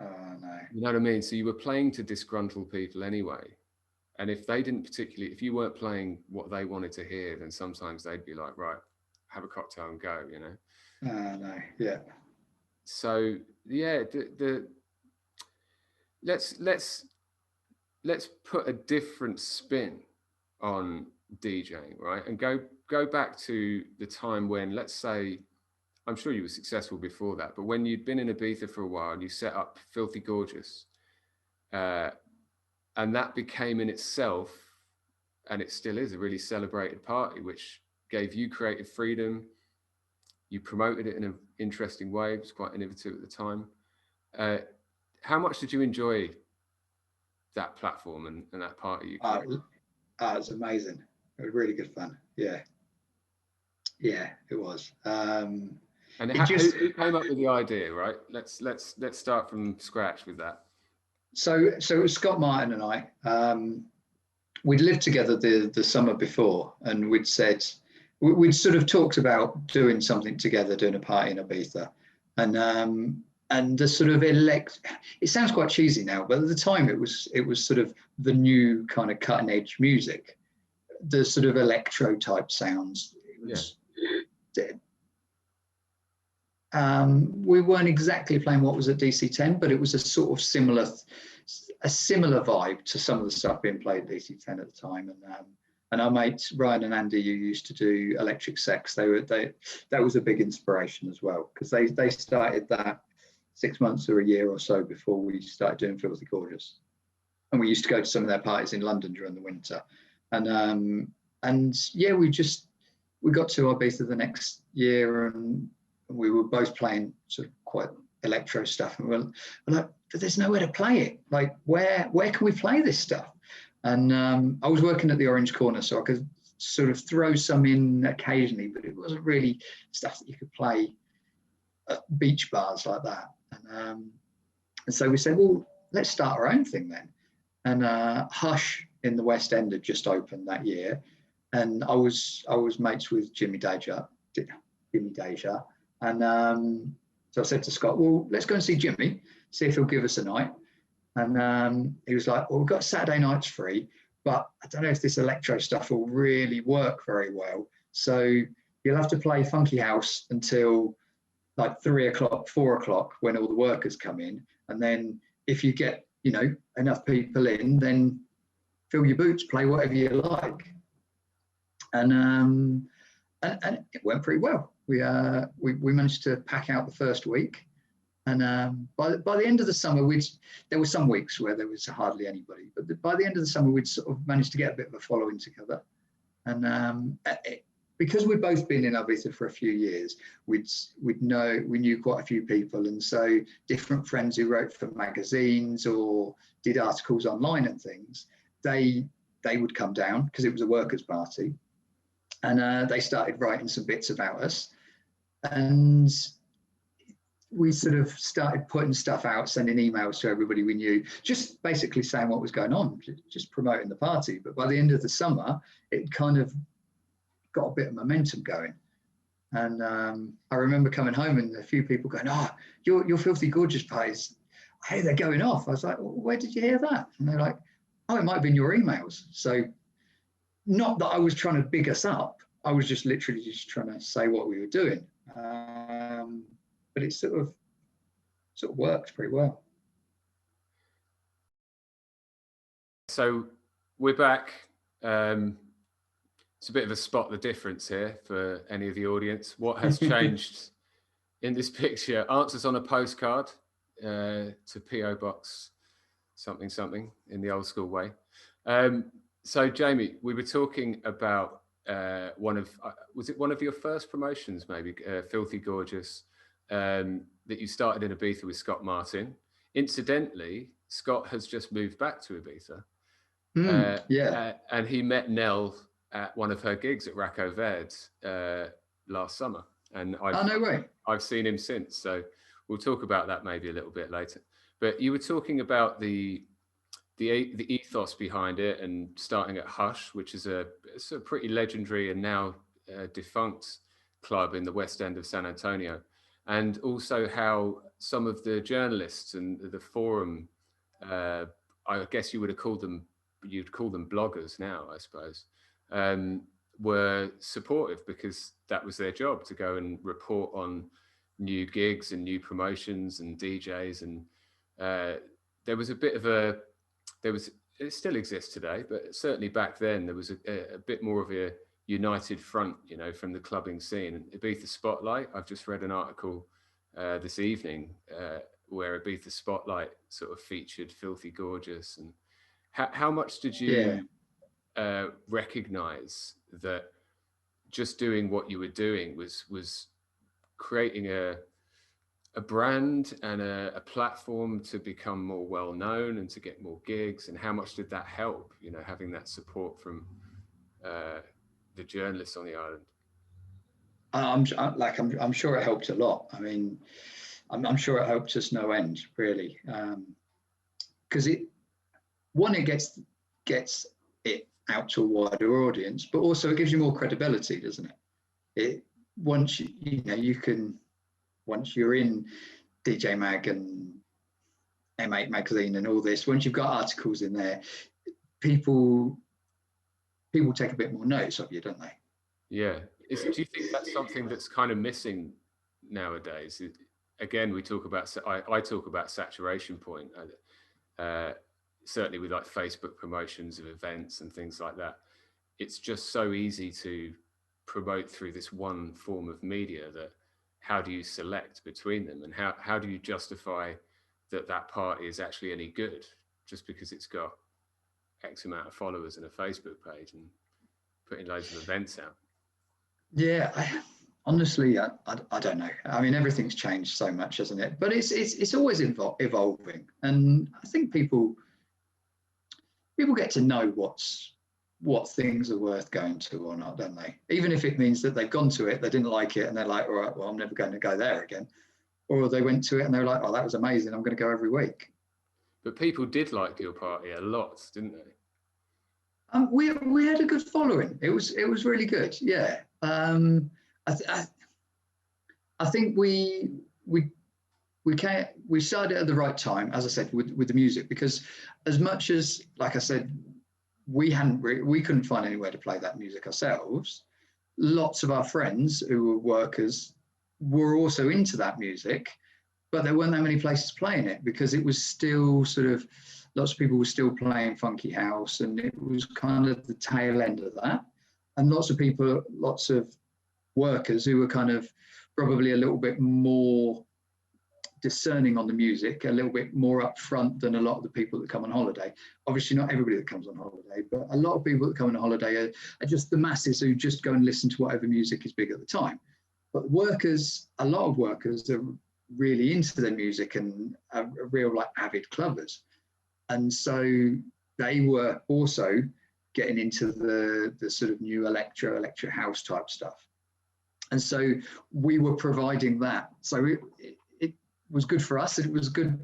Speaker 2: Oh no.
Speaker 1: You know what I mean? So you were playing to disgruntled people anyway. And if they didn't if you weren't playing what they wanted to hear, then sometimes they'd be like, right, have a cocktail and go, you know?
Speaker 2: No, yeah.
Speaker 1: So yeah, let's put a different spin on DJing, right? And go back to the time when, let's say, I'm sure you were successful before that, but when you'd been in Ibiza for a while and you set up Filthy Gorgeous, and that became in itself, and it still is, a really celebrated party, which gave you creative freedom. You promoted it in an interesting way. It was quite innovative at the time. How much did you enjoy that platform and that party you created?
Speaker 2: It was amazing. It was really good fun. Yeah. Yeah, it was.
Speaker 1: And who came up with the idea, right? Let's start from scratch with that.
Speaker 2: So it was Scott Martin and I. We'd lived together the summer before, and we'd sort of talked about doing something together, doing a party in Ibiza, and the sort of it sounds quite cheesy now, but at the time it was sort of the new kind of cutting edge music, the sort of electro type sounds. It was, we weren't exactly playing what was at DC-10, but it was a sort of similar vibe to some of the stuff being played at DC-10 at the time. And our mates Ryan and Andy, who used to do Electric Sex, that was a big inspiration as well, because they started that 6 months or a year or so before we started doing Filthy Gorgeous, and we used to go to some of their parties in London during the winter. And yeah, we got to Ibiza the next year, and we were both playing sort of quite electro stuff, and we're like, but there's nowhere to play it. Like, where can we play this stuff? And I was working at the Orange Corner, so I could sort of throw some in occasionally, but it wasn't really stuff that you could play at beach bars like that. And so we said, well, let's start our own thing then. And Hush in the West End had just opened that year, and I was mates with Jimmy Deja, and so I said to Scott, well, let's go and see Jimmy, see if he'll give us a night. And he was like, well, we've got Saturday nights free, but I don't know if this electro stuff will really work very well. So you'll have to play funky house until like 3 o'clock, 4 o'clock, when all the workers come in. And then if you get, enough people in, then fill your boots, play whatever you like. And it went pretty well. We managed to pack out the first week. And by the end of the summer, there were some weeks where there was hardly anybody, but by the end of the summer, we'd sort of managed to get a bit of a following together. And because we'd both been in Ibiza for a few years, we knew quite a few people, and so different friends who wrote for magazines or did articles online and things, they would come down because it was a workers' party, and they started writing some bits about us, and we sort of started putting stuff out, sending emails to everybody we knew, just basically saying what was going on, just promoting the party. But by the end of the summer, it kind of got a bit of momentum going. And I remember coming home and a few people going, "Oh, your Filthy Gorgeous parties, hey, they're going off." I was like, "Well, where did you hear that?" And they're like, "Oh, it might have been your emails." So not that I was trying to big us up. I was just literally just trying to say what we were doing. But it sort of worked pretty well.
Speaker 1: So we're back. It's a bit of a spot the difference here for any of the audience. What has changed in this picture? Answers on a postcard to PO Box something something in the old school way. So Jamie, we were talking about was it one of your first promotions, maybe, Filthy Gorgeous, that you started in Ibiza with Scott Martin. Incidentally, Scott has just moved back to Ibiza. And he met Nell at one of her gigs at Racco Verde last summer. And I've seen him since. So we'll talk about that maybe a little bit later. But you were talking about the ethos behind it, and starting at Hush, which is it's a pretty legendary and now defunct club in the West End of San Antonio, and also how some of the journalists and the forum, I guess you'd call them bloggers now, I suppose, were supportive, because that was their job, to go and report on new gigs and new promotions and DJs. And there was a bit of it still exists today, but certainly back then there was a bit more of a united front, from the clubbing scene. And Ibiza Spotlight, I've just read an article this evening where Ibiza Spotlight sort of featured Filthy Gorgeous. And how much did you recognize that just doing what you were doing was creating a brand and a platform to become more well known and to get more gigs? And how much did that help, having that support from the journalists on the island?
Speaker 2: I'm sure it helped a lot. I mean, I'm sure it helped us no end, really, because it gets it out to a wider audience, but also it gives you more credibility, doesn't it? Once once you're in DJ Mag and M8 magazine and all this, once you've got articles in there, people take a bit more notice of you, don't they?
Speaker 1: Yeah. Do you think that's something that's kind of missing nowadays? Again, I talk about saturation point. Certainly with like Facebook promotions of events and things like that, it's just so easy to promote through this one form of media that how do you select between them, and how do you justify that party is actually any good just because it's got X amount of followers and a Facebook page and putting loads of events out?
Speaker 2: Yeah, honestly, I don't know. I mean, everything's changed so much, hasn't it? But it's always evolving, and I think people get to know what things are worth going to or not, don't they? Even if it means that they've gone to it, they didn't like it, and they're like, all right, well, I'm never going to go there again. Or they went to it and they're like, oh, that was amazing, I'm going to go every week. But
Speaker 1: people did like your party a lot, didn't they?
Speaker 2: We had a good following. It was really good. Yeah. I think we started at the right time, as I said, with the music, because as much as, like I said, we couldn't find anywhere to play that music ourselves, lots of our friends who were workers were also into that music, but there weren't that many places playing it, because it was still sort of, lots of people were still playing funky house, and it was kind of the tail end of that. And lots of workers who were kind of probably a little bit more discerning on the music, a little bit more upfront than a lot of the people that come on holiday. Obviously not everybody that comes on holiday, but a lot of people that come on holiday are just the masses who just go and listen to whatever music is big at the time. But a lot of workers are really into their music and are real like avid clubbers. And so they were also getting into the sort of new electro house type stuff. And so we were providing that. So was good for us. It was good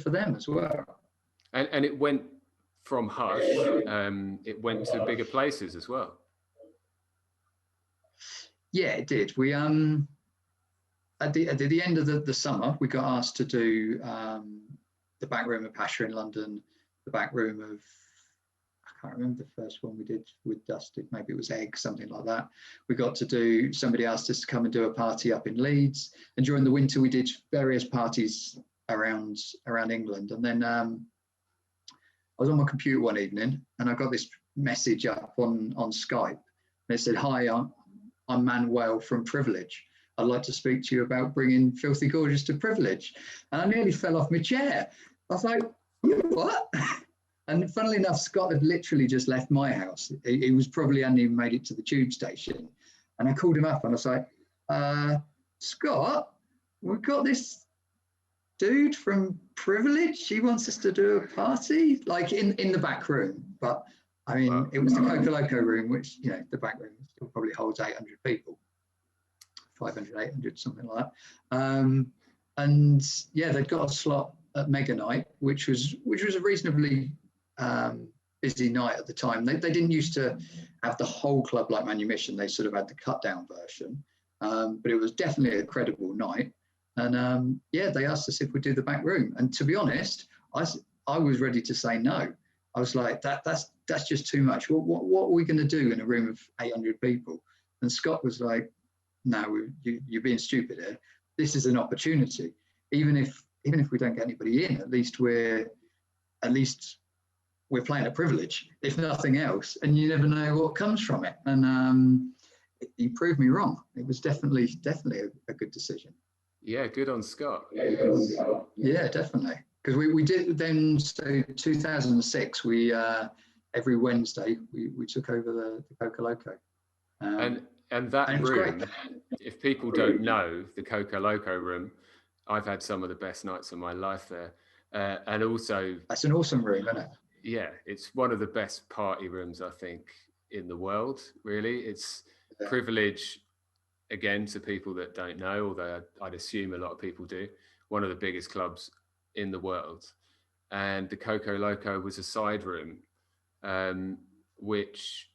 Speaker 2: for them as well.
Speaker 1: And it went from hush, it went to bigger places as well.
Speaker 2: Yeah, it did. We at the end of the summer, we got asked to do the back room of Pasha in London, the back room of, I can't remember the first one we did with Dusty, maybe it was Egg, something like that. We got to do, somebody asked us to come and do a party up in Leeds. And during the winter, we did various parties around England. And then I was on my computer one evening and I got this message up on Skype. And it said, "Hi, I'm Manuel from Privilege. I'd like to speak to you about bringing Filthy Gorgeous to Privilege." And I nearly fell off my chair. I was like, what? And funnily enough, Scott had literally just left my house. He was probably hadn't even made it to the tube station. And I called him up and I was like, "Scott, we've got this dude from Privilege. He wants us to do a party," like in the back room. But I mean, wow. It was the Coco Loco room, which, you know, the back room still probably holds 800 people. 500, 800, something like that. And yeah, they'd got a slot at Mega Night, which was a reasonably busy night at the time. They didn't used to have the whole club like Manumission. They sort of had the cut down version, but it was definitely a credible night. And yeah, they asked us if we'd do the back room. And to be honest, I was ready to say no. I was like, that's just too much. What are we going to do in a room of 800 people? And Scott was like, "No, you're being stupid here. This is an opportunity. Even if we don't get anybody in, at least we're playing a Privilege, if nothing else. And you never know what comes from it." And he proved me wrong. It was definitely a good decision.
Speaker 1: Yeah, good on Scott.
Speaker 2: Yeah, definitely. Because we did then. So 2006, we every Wednesday we took over the Coco Loco.
Speaker 1: And that room, if people don't know the Coco Loco room, I've had some of the best nights of my life there. And also,
Speaker 2: that's an awesome room, isn't it?
Speaker 1: Yeah, it's one of the best party rooms, I think, in the world, really. It's Privilege, again, to people that don't know, although I'd assume a lot of people do, one of the biggest clubs in the world. And the Coco Loco was a side room, which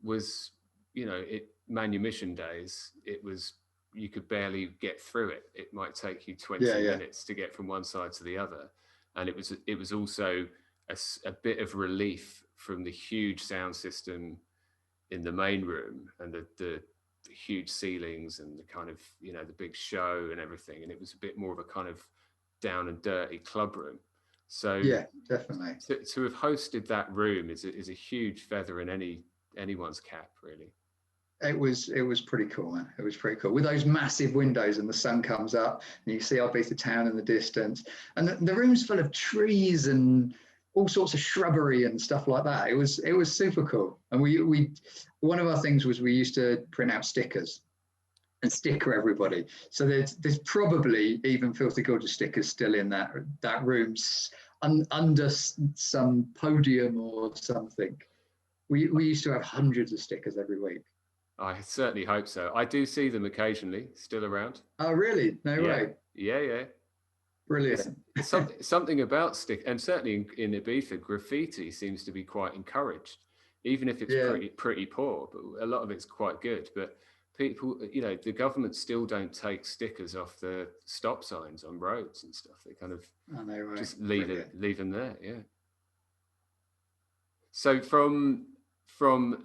Speaker 1: was, you know, Manumission days, it was, you could barely get through it. It might take you 20 minutes to get from one side to the other. And it was also a bit of relief from the huge sound system in the main room and the huge ceilings and the kind of, you know, the big show and everything. And it was a bit more of a kind of down and dirty club room. So
Speaker 2: yeah, definitely.
Speaker 1: To have hosted that room is a huge feather in anyone's cap, really.
Speaker 2: It was pretty cool, man. It was pretty cool with those massive windows, and the sun comes up, and you see Ibiza town in the distance, and the room's full of trees and all sorts of shrubbery and stuff like that. It was super cool. And we one of our things was we used to print out stickers and sticker everybody. So there's probably even Filthy Gorgeous stickers still in that room under some podium or something. We used to have hundreds of stickers every week.
Speaker 1: I certainly hope so. I do see them occasionally, still around.
Speaker 2: Oh, really? No way.
Speaker 1: Yeah.
Speaker 2: Brilliant.
Speaker 1: Something about stick, and certainly in Ibiza, graffiti seems to be quite encouraged, even if it's pretty poor. But a lot of it's quite good. But people, you know, the government still don't take stickers off the stop signs on roads and stuff. They kind of just leave them there. Yeah. So from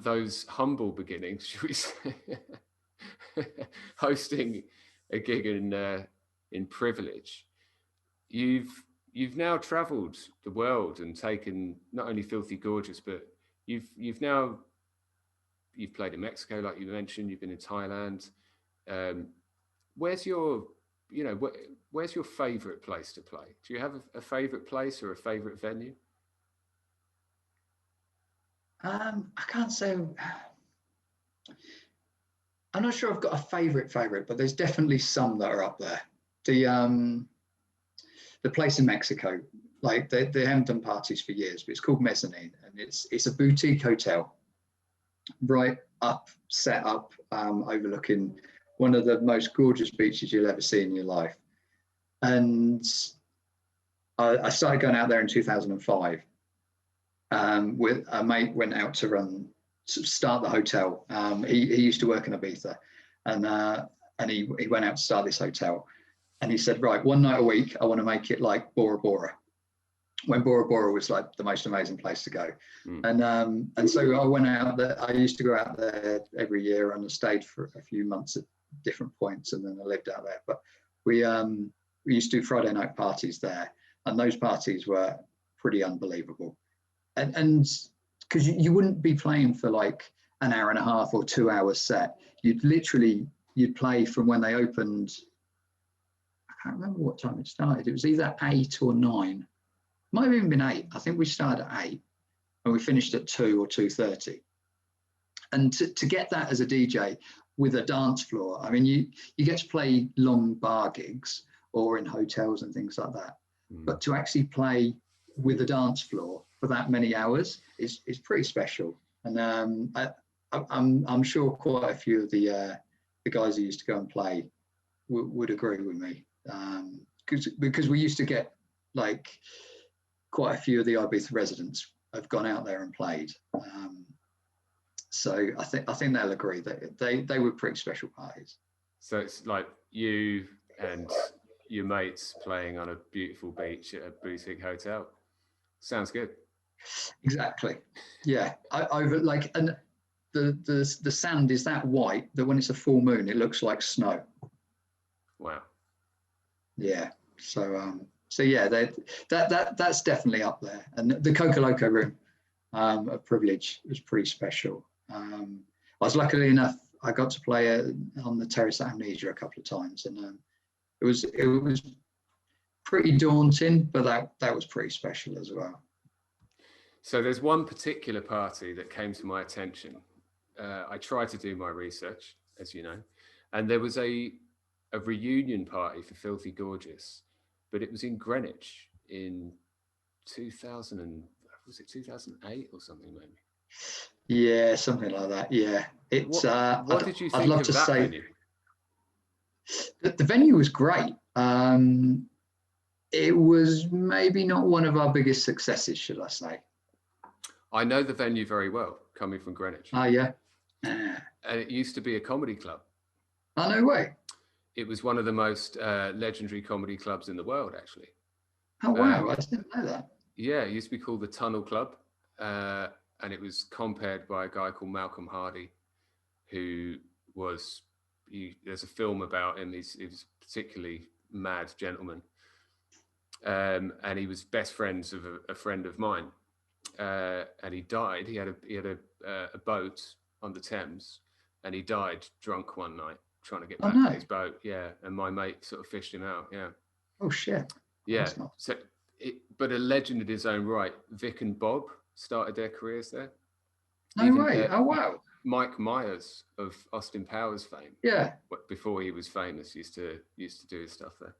Speaker 1: those humble beginnings, should we say, hosting a gig in Privilege, you've now travelled the world and taken not only Filthy Gorgeous, but you've played in Mexico, like you mentioned. You've been in Thailand. Where's your favourite place to play? Do you have a favourite place or a favourite venue?
Speaker 2: I can't say. I'm not sure I've got a favourite, but there's definitely some that are up there. The place in Mexico, like they haven't done parties for years, but it's called Mezzanine, and it's a boutique hotel, right up, set up, overlooking one of the most gorgeous beaches you'll ever see in your life. And I started going out there in 2005. With a mate went out to start the hotel. He used to work in Ibiza, and he went out to start this hotel. And he said, right, one night a week, I want to make it like Bora Bora, when Bora Bora was like the most amazing place to go. And so I went out there. I used to go out there every year, and I stayed for a few months at different points, and then I lived out there. But we used to do Friday night parties there, and those parties were pretty unbelievable. And because you wouldn't be playing for like an hour and a half or 2 hours set. You'd play from when they opened. I can't remember what time it started. It was either 8 or 9. Might have even been 8. I think we started at 8 and we finished at 2 or 2:30. And to get that as a DJ with a dance floor, I mean, you get to play long bar gigs or in hotels and things like that. But to actually play with a dance floor for that many hours is pretty special. And I'm sure quite a few of the guys who used to go and play would agree with me, because we used to get like quite a few of the Ibiza residents have gone out there and played. So I think they'll agree that they were pretty special parties.
Speaker 1: So it's like you and your mates playing on a beautiful beach at a boutique hotel. Sounds good.
Speaker 2: Exactly. Yeah. Over like, and the sand is that white that when it's a full moon, it looks like snow.
Speaker 1: Wow.
Speaker 2: Yeah. So yeah, that's definitely up there. And the Coco Loco room, a privilege, was pretty special. I was lucky enough, I got to play on the Terrace at Amnesia a couple of times, and it was pretty daunting, but that was pretty special as well.
Speaker 1: So there's one particular party that came to my attention. I tried to do my research, as you know, and there was a reunion party for Filthy Gorgeous, but it was in Greenwich in 2008 or something, maybe?
Speaker 2: Yeah, something like that. Yeah, it's.
Speaker 1: What did you think I'd love of that venue?
Speaker 2: The venue was great. It was maybe not one of our biggest successes, should I say?
Speaker 1: I know the venue very well, coming from Greenwich.
Speaker 2: Oh, yeah.
Speaker 1: And it used to be a comedy club.
Speaker 2: Oh, no way.
Speaker 1: It was one of the most legendary comedy clubs in the world, actually.
Speaker 2: Oh, wow. I didn't know that.
Speaker 1: Yeah, it used to be called the Tunnel Club. And it was compared by a guy called Malcolm Hardy, who was, there's a film about him. He was a particularly mad gentleman. And he was best friends of a friend of mine. And he died. He had a boat on the Thames, and he died drunk one night trying to get back to his boat. Yeah, and my mate sort of fished him out. Yeah.
Speaker 2: Oh shit.
Speaker 1: Yeah. So, but a legend in his own right. Vic and Bob started their careers there.
Speaker 2: No way. Oh wow.
Speaker 1: Mike Myers of Austin Powers fame.
Speaker 2: Yeah.
Speaker 1: Before he was famous, used to do his stuff there.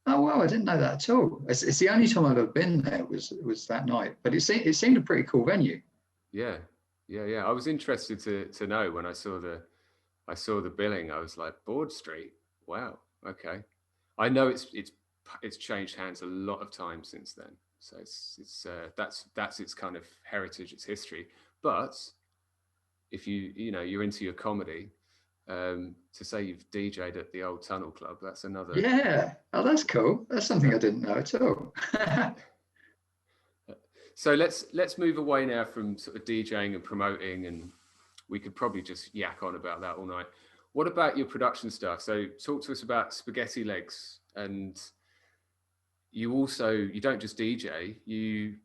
Speaker 2: Oh wow, I didn't know that at all. It's the only time I've ever been there was that night, but it seemed a pretty cool venue. Yeah.
Speaker 1: I was interested to know when I saw the billing. I was like, Board Street. Wow. Okay. I know it's changed hands a lot of times since then. So that's its kind of heritage, its history. But if you're into your comedy. To say you've DJ'd at the old Tunnel Club, that's another.
Speaker 2: Yeah. Oh, that's cool. That's something I didn't know at all.
Speaker 1: So let's move away now from sort of DJing and promoting, and we could probably just yak on about that all night. What about your production stuff? So talk to us about Spaghetti Legs, and you don't just DJ, you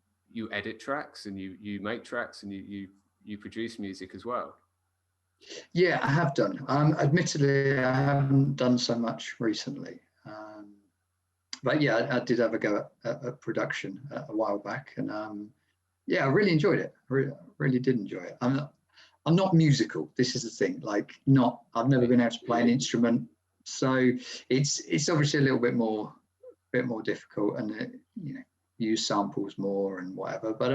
Speaker 1: edit tracks and you make tracks and you produce music as well.
Speaker 2: Yeah, I have done. Admittedly, I haven't done so much recently. But yeah, I did have a go at production a while back, and yeah, I really enjoyed it. I really did enjoy it. I'm not musical. This is the thing. I've never been able to play an instrument, so it's obviously a little bit more difficult, and use samples more and whatever. But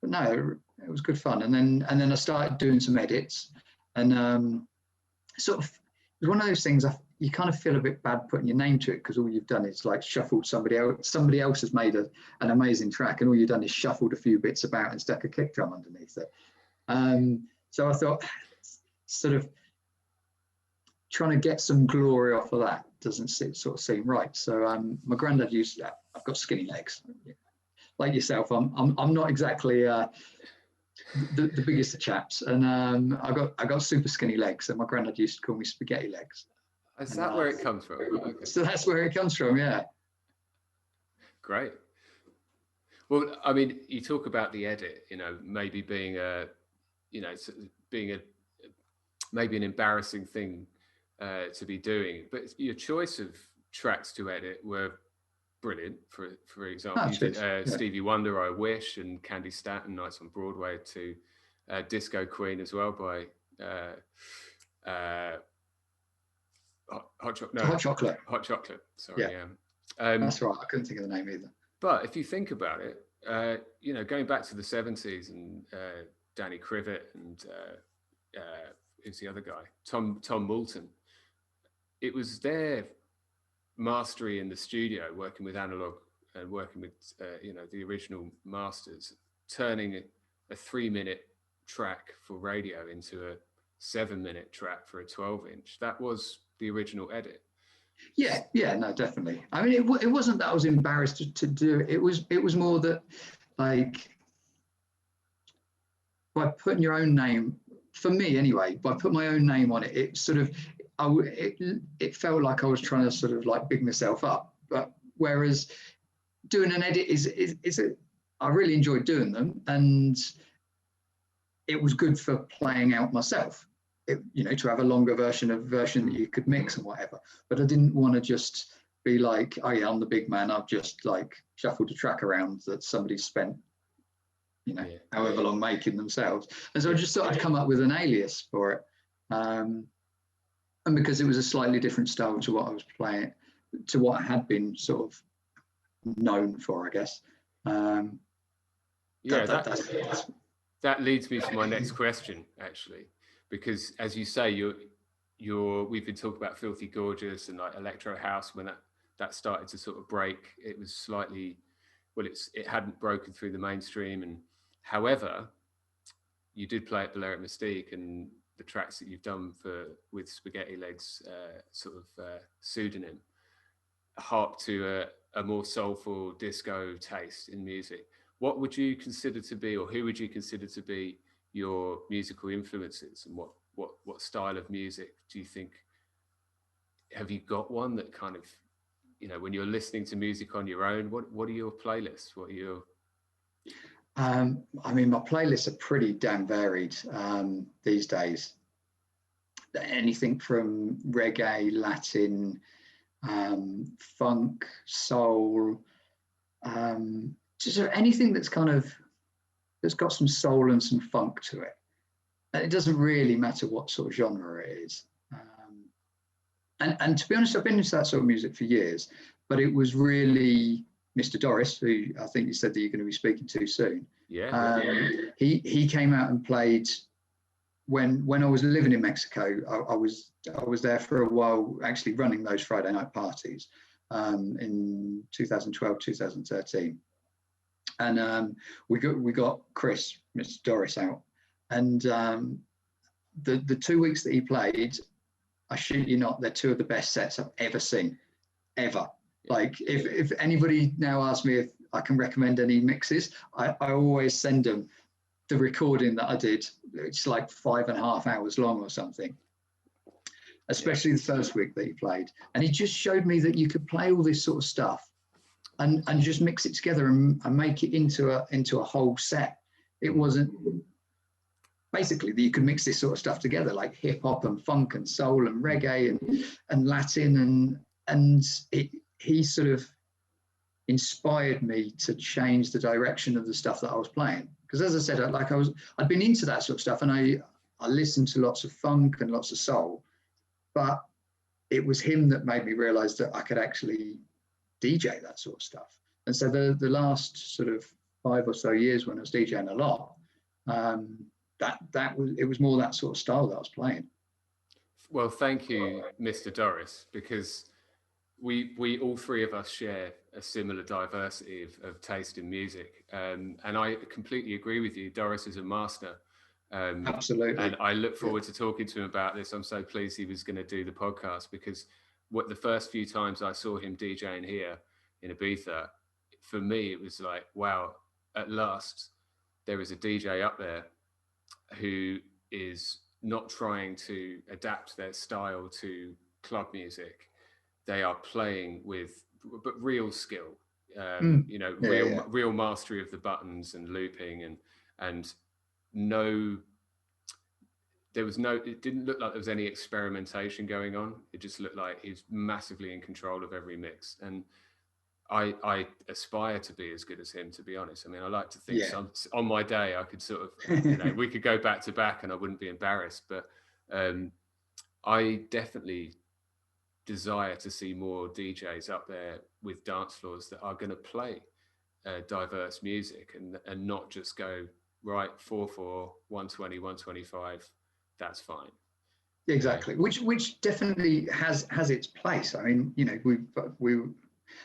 Speaker 2: no, it was good fun. And then I started doing some edits. And sort of, it was one of those things. you kind of feel a bit bad putting your name to it, because all you've done is like shuffled somebody else. Somebody else has made an amazing track, and all you've done is shuffled a few bits about and stuck a kick drum underneath it. So I thought, sort of trying to get some glory off of that doesn't sort of seem right. So my granddad used that. I've got skinny legs, like yourself. I'm not exactly the biggest of chaps, and I got super skinny legs, and my granddad used to call me spaghetti legs.
Speaker 1: Is that where it comes from?
Speaker 2: Okay. So that's where it comes from, yeah.
Speaker 1: Great. Well, I mean, you talk about the edit, maybe being maybe an embarrassing thing to be doing, but your choice of tracks to edit were brilliant. For example, you did Stevie Wonder, I Wish, and Candy Staten, Nights on Broadway, to Disco Queen as well by Hot Chocolate. Sorry, yeah.
Speaker 2: That's right. I couldn't think of the name either.
Speaker 1: But if you think about it, going back to the 70s and Danny Krivit and who's the other guy? Tom Moulton. It was their mastery in the studio, working with analog and working with the original masters, turning a 3-minute track for radio into a 7-minute track for a 12-inch. That was the original edit.
Speaker 2: Yeah, no, definitely. I mean, it wasn't that I was embarrassed to do it. It was more that, like, by putting your own name, for me anyway, by putting my own name on it, it sort of, it felt like I was trying to sort of like big myself up. But whereas doing an edit I really enjoyed doing them, and it was good for playing out myself. To have a longer version that you could mix and whatever. But I didn't want to just be like, oh yeah, I'm the big man. I've just like shuffled a track around that somebody spent, however long making themselves. And so I just thought I'd come up with an alias for it. And because it was a slightly different style to what I was playing, to what I had been sort of known for, I guess.
Speaker 1: That leads me to my next question, actually. Because as you say, we've been talking about Filthy Gorgeous and like electro house. When that started to sort of break, it was slightly, it hadn't broken through the mainstream. And however, you did play at Balearic Mystique, and the tracks that you've done with Spaghetti Legs pseudonym harp to a more soulful disco taste in music. What would you consider to be, or who would you consider to be, your musical influences, and what style of music do you think? Have you got one that kind of, when you're listening to music on your own, what are your playlists? What are your?
Speaker 2: I mean, my playlists are pretty damn varied these days. Anything from reggae, Latin, funk, soul, just anything that's kind of, that's got some soul and some funk to it. And it doesn't really matter what sort of genre it is. And to be honest, I've been into that sort of music for years, but it was really Mr. Doris, who I think you said that you're going to be speaking to soon.
Speaker 1: Yeah.
Speaker 2: He came out and played when I was living in Mexico. I was there for a while, actually running those Friday night parties in 2012, 2013. And we got Chris, Mr. Doris, out, and the 2 weeks that he played, I shit you not, they're two of the best sets I've ever seen, ever. Like if anybody now asks me if I can recommend any mixes, I always send them the recording that I did. It's like 5.5 hours long or something. Especially the first week that he played, and he just showed me that you could play all this sort of stuff and just mix it together and make it into a whole set. It wasn't basically that you could mix this sort of stuff together, like hip hop and funk and soul and reggae and Latin, and he sort of inspired me to change the direction of the stuff that I was playing. Because as I said, I'd been into that sort of stuff, and I listened to lots of funk and lots of soul, but it was him that made me realize that I could actually DJ that sort of stuff. And so the last sort of 5 or so years when I was DJing a lot, it was more that sort of style that I was playing.
Speaker 1: Well, thank you, Mr. Doris, because we all three of us share a similar diversity of taste in music, and I completely agree with you. Doris is a master,
Speaker 2: Absolutely.
Speaker 1: and I look forward to talking to him about this. I'm so pleased he was going to do the podcast, because what the first few times I saw him DJing here in Ibiza, for me it was like, wow, at last there is a DJ up there who is not trying to adapt their style to club music. They are playing with but real skill, you know, real mastery of the buttons and looping, and no, there was no, it didn't look like there was any experimentation going on. It just looked like he's massively in control of every mix. And I aspire to be as good as him, to be honest. I mean, I like to think on my day I could sort of, you know, we could go back to back and I wouldn't be embarrassed. But I definitely desire to see more DJs up there with dance floors that are going to play diverse music, and not just go right 4/4, 120, 125. That's fine.
Speaker 2: Exactly, which definitely has its place. I mean, you know, we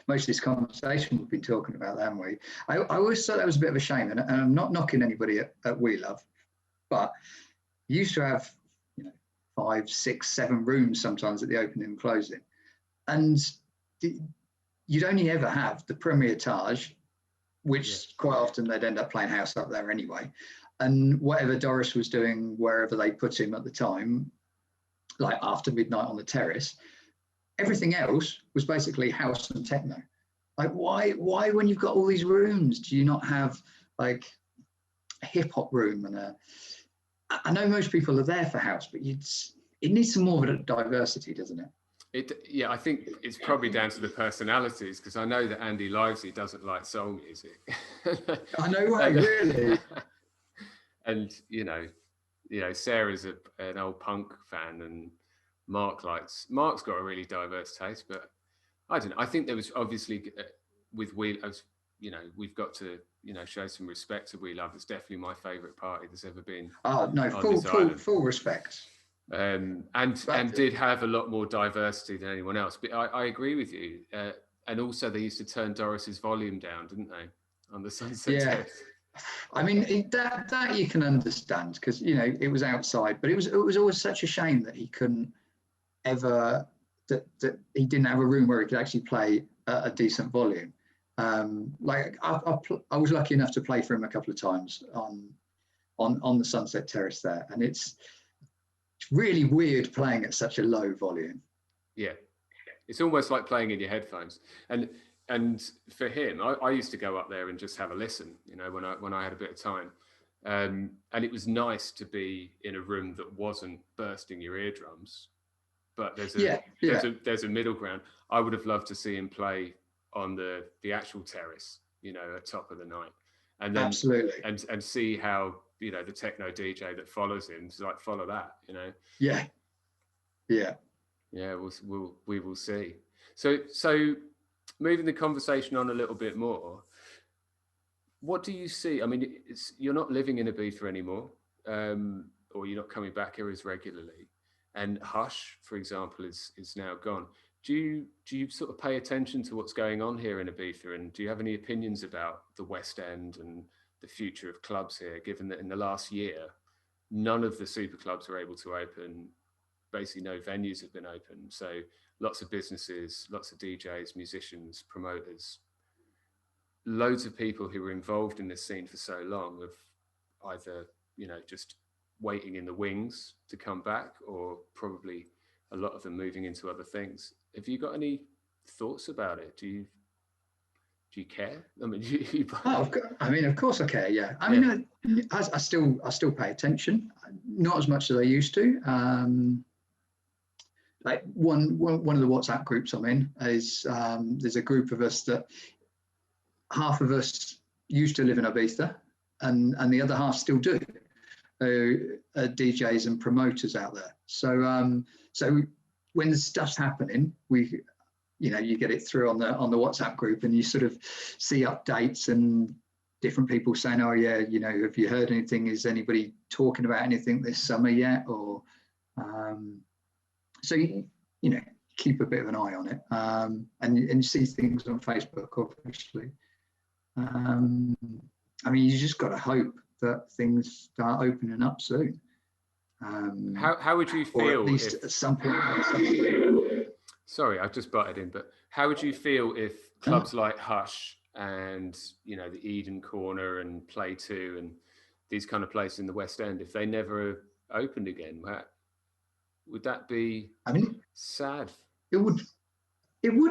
Speaker 2: most of this conversation we've been talking about that, haven't we? I always thought that was a bit of a shame, and I'm not knocking anybody at We Love, but you used to have, you know, 5, 6, 7 rooms sometimes at the opening and closing, and you'd only ever have the premier etage, which quite often they'd end up playing house up there anyway, and whatever Doris was doing wherever they put him at the time, like after midnight on the terrace, everything else was basically house and techno. Like, why when you've got all these rooms, do you not have like a hip hop room and I know most people are there for house, but it needs some more of a diversity, doesn't it?
Speaker 1: Yeah, I think it's probably down to the personalities, because I know that Andy Livesey doesn't like soul music.
Speaker 2: I know, right? Really.
Speaker 1: And you know, Sarah's an old punk fan, and Mark's got a really diverse taste. But I don't know. I think there was obviously with we've got to, you know, show some respect to We Love. It's definitely my favourite party there's ever been.
Speaker 2: Oh no, full respect.
Speaker 1: And did have a lot more diversity than anyone else. But I agree with you. And also they used to turn Doris's volume down, didn't they, on the Sunset Terrace?
Speaker 2: I mean, that you can understand, because, you know, it was outside, but it was always such a shame that he couldn't ever, that he didn't have a room where he could actually play a decent volume. Like I was lucky enough to play for him a couple of times on the Sunset Terrace there, and it's really weird playing at such a low volume.
Speaker 1: Yeah, it's almost like playing in your headphones. And for him, I used to go up there and just have a listen, you know, when I had a bit of time. And it was nice to be in a room that wasn't bursting your eardrums, but there's a middle ground. I would have loved to see him play on the actual terrace, you know, at top of the night, and then
Speaker 2: absolutely,
Speaker 1: and see how, you know, the techno DJ that follows him is like, follow that, you know. We will see. So moving the conversation on a little bit more, what do you see? I mean, you're not living in Ibiza anymore, or you're not coming back here as regularly, and Hush, for example, is now gone. Do you sort of pay attention to what's going on here in Ibiza, and do you have any opinions about the West End and the future of clubs here, given that in the last year, none of the super clubs were able to open, basically no venues have been open, so lots of businesses, lots of DJs, musicians, promoters, loads of people who were involved in this scene for so long have either, you know, just waiting in the wings to come back, or probably a lot of them moving into other things. Have you got any thoughts about it? Do you care? I mean, of course I care. Yeah. I mean, I still pay attention, not as much as I used to. Like one of the WhatsApp groups I'm in is there's a group of us that half of us used to live in Ibiza, and the other half still do. DJs and promoters out there. So when the stuff's happening, you get it through on the WhatsApp group, and you sort of see updates and different people saying, oh yeah, you know, have you heard anything? Is anybody talking about anything this summer yet? Or
Speaker 2: So you know, keep a bit of an eye on it, and you see things on Facebook, obviously. I mean, you just got to hope that things start opening up soon.
Speaker 1: How would you feel,
Speaker 2: or at least at some point?
Speaker 1: Sorry, I've just butted in, but how would you feel if clubs like Hush and, you know, the Eden Corner and Play 2 and these kind of places in the West End, if they never opened again, would that be,
Speaker 2: I mean,
Speaker 1: sad?
Speaker 2: It would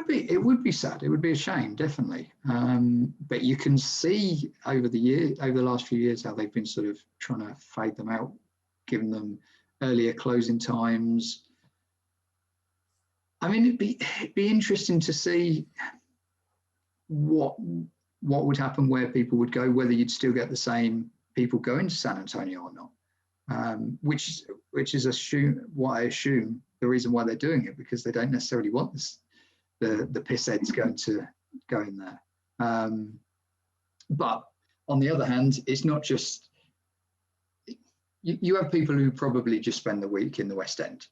Speaker 2: be sad. It would be a shame, definitely. But you can see over the last few years, how they've been sort of trying to fade them out, giving them earlier closing times. I mean, it'd be interesting to see what would happen, where people would go, whether you'd still get the same people going to San Antonio or not. Which is what I assume the reason why they're doing it, because they don't necessarily want this. The piss heads going to go in there. But on the other hand, it's not just, you have people who probably just spend the week in the West End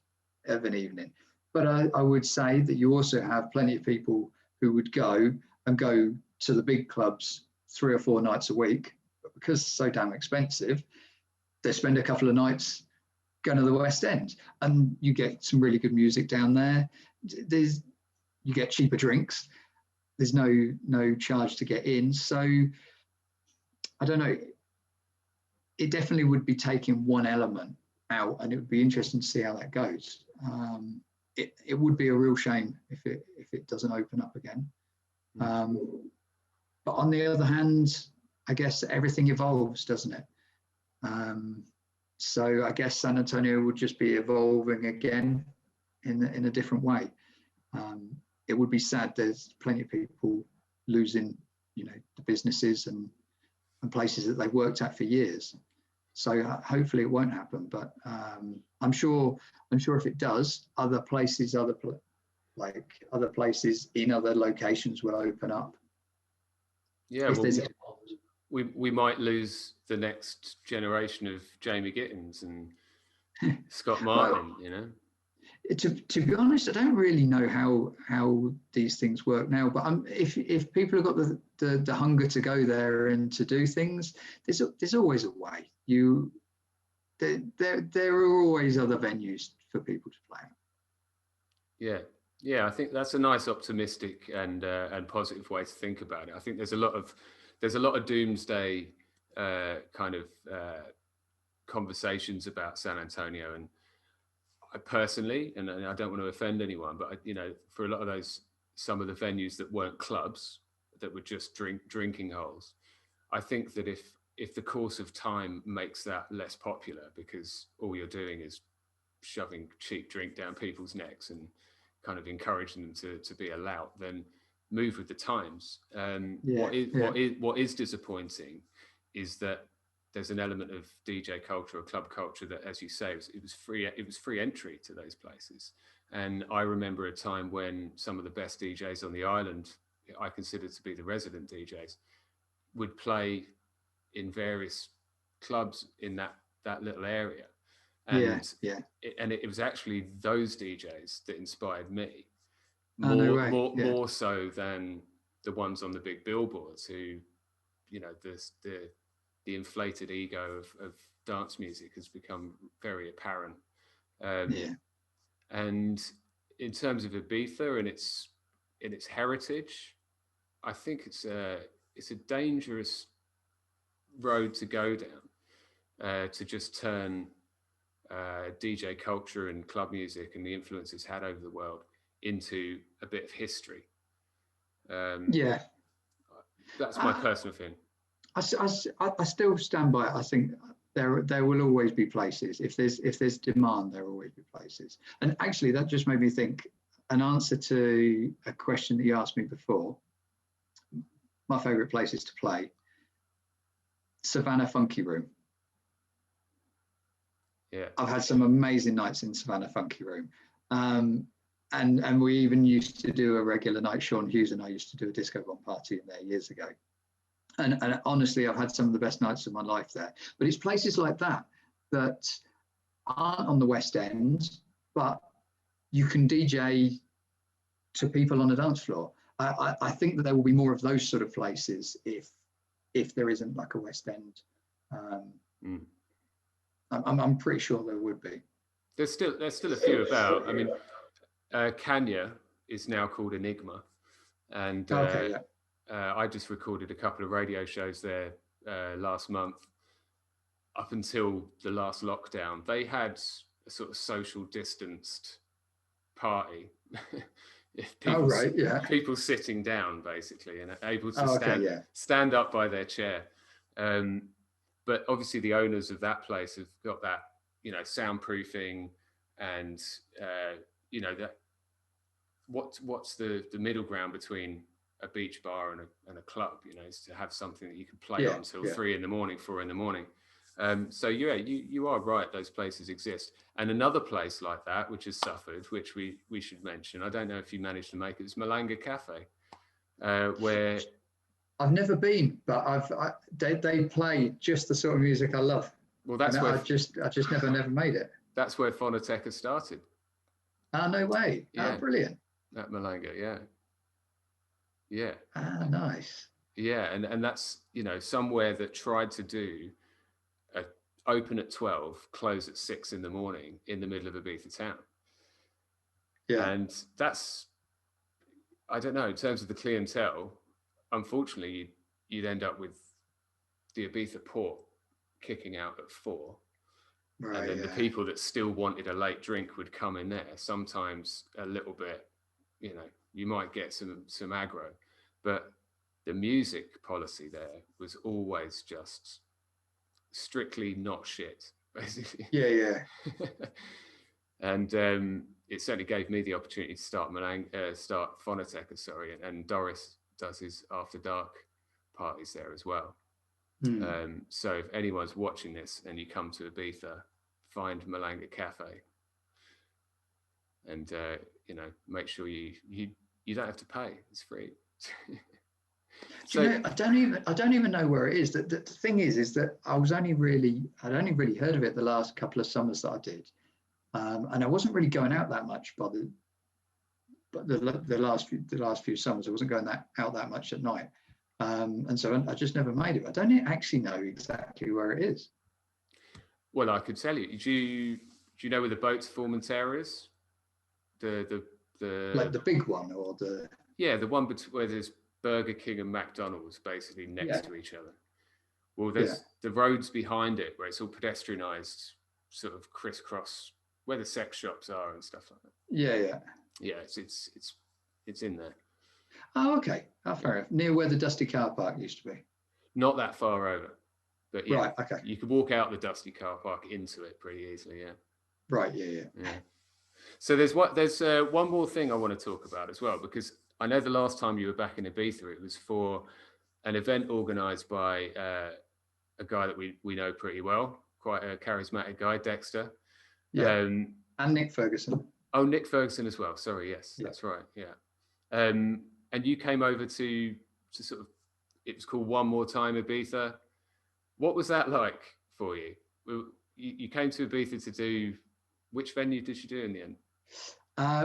Speaker 2: of an evening. But I would say that you also have plenty of people who would go to the big clubs 3 or 4 nights a week, but because it's so damn expensive, they spend a couple of nights going to the West End, and you get some really good music down there. You get cheaper drinks. There's no charge to get in. So I don't know. It definitely would be taking one element out, and it would be interesting to see how that goes. It would be a real shame if it doesn't open up again. But on the other hand, I guess everything evolves, doesn't it? So I guess San Antonio would just be evolving again in a different way. It would be sad. There's plenty of people losing, you know, the businesses and places that they've worked at for years. So hopefully it won't happen. But I'm sure if it does, other places in other locations will open up.
Speaker 1: Yeah, we might lose the next generation of Jamie Gittins and Scott Martin, you know.
Speaker 2: To be honest, I don't really know how these things work now. But if people have got the hunger to go there and to do things, there's always a way. There are always other venues for people to play at.
Speaker 1: Yeah. I think that's a nice, optimistic and positive way to think about it. I think there's a lot of doomsday kind of conversations about San Antonio, and I personally, and I don't want to offend anyone, but you know, for a lot of those, some of the venues that weren't clubs, that were just drinking holes, I think that if the course of time makes that less popular, because all you're doing is shoving cheap drink down people's necks and kind of encouraging them to be a lout, then move with the times. What is disappointing is that there's an element of DJ culture or club culture that, as you say, it was free entry to those places. And I remember a time when some of the best DJs on the island, I consider to be the resident DJs, would play in various clubs in that little area. And it was actually those DJs that inspired me more so than the ones on the big billboards, who, you know, the inflated ego of dance music has become very apparent. And in terms of Ibiza and its heritage, I think it's a dangerous road to go down, to just turn DJ culture and club music and the influence it's had over the world into a bit of history. That's my personal thing.
Speaker 2: I still stand by it. I think there will always be places. If there's demand, there will always be places. And actually, that just made me think, an answer to a question that you asked me before. My favourite places to play: Savannah Funky Room.
Speaker 1: Yeah,
Speaker 2: I've had some amazing nights in Savannah Funky Room. And we even used to do a regular night. Sean Hughes and I used to do a disco bomb party in there years ago. And honestly, I've had some of the best nights of my life there. But it's places like that that aren't on the West End, but you can DJ to people on the dance floor. I think that there will be more of those sort of places if there isn't like a West End. I'm pretty sure there would be.
Speaker 1: There's still a few about. I mean, Kenya is now called Enigma, and I just recorded a couple of radio shows there last month. Up until the last lockdown, they had a sort of social distanced party. People sitting down basically and able to stand up by their chair. But obviously the owners of that place have got that, soundproofing and, that what's the middle ground between a beach bar and a club, is to have something that you can play on till 3 a.m, 4 a.m. So you are right, those places exist. And another place like that which has suffered, which we should mention, I don't know if you managed to make it, is Malanga Cafe, where
Speaker 2: I've never been, but they play just the sort of music I love.
Speaker 1: Well, that's where
Speaker 2: I just never made it.
Speaker 1: That's where Phonoteca started.
Speaker 2: No way.
Speaker 1: Yeah.
Speaker 2: Oh, brilliant.
Speaker 1: At Malanga, yeah.
Speaker 2: Nice.
Speaker 1: Yeah, and that's somewhere that tried to do open at 12, close at 6 in the morning in the middle of Ibiza town. Yeah. And that's, I don't know, in terms of the clientele, unfortunately, you'd end up with the Ibiza port kicking out at 4. Right, and then the people that still wanted a late drink would come in there, sometimes a little bit, you might get some aggro, but the music policy there was always just strictly not shit, basically.
Speaker 2: Yeah.
Speaker 1: And it certainly gave me the opportunity to start Phonoteca, and Doris does his after dark parties there as well. So if anyone's watching this and you come to Ibiza, find Malanga Cafe, and make sure you don't have to pay; it's free.
Speaker 2: I don't even know where it is. The thing is that I'd only really heard of it the last couple of summers that I did, and I wasn't really going out that much. But the last few summers, I wasn't going out that much at night, and so I just never made it. I don't actually know exactly where it is.
Speaker 1: Well, I could tell you. Do you know where the boats Formentera is? The
Speaker 2: like the big one, or the
Speaker 1: one where there's Burger King and McDonald's basically next to each other. Well, there's the roads behind it where it's all pedestrianised, sort of crisscross, where the sex shops are and stuff like that. Yeah, it's in there.
Speaker 2: Oh, okay. Fair enough. Near where the Dusty Car Park used to be.
Speaker 1: Not that far over, but
Speaker 2: right. Okay.
Speaker 1: You could walk out the Dusty Car Park into it pretty easily. Yeah.
Speaker 2: Right. Yeah.
Speaker 1: So there's one more thing I want to talk about as well, because I know the last time you were back in Ibiza, it was for an event organised by a guy that we know pretty well, quite a charismatic guy, Dexter.
Speaker 2: Yeah. And Nick Ferguson.
Speaker 1: Oh, Nick Ferguson as well. Sorry, yes, that's right. Yeah. And you came over to sort of, it was called One More Time Ibiza. What was that like for you? You came to Ibiza to do, which venue did you do in the end?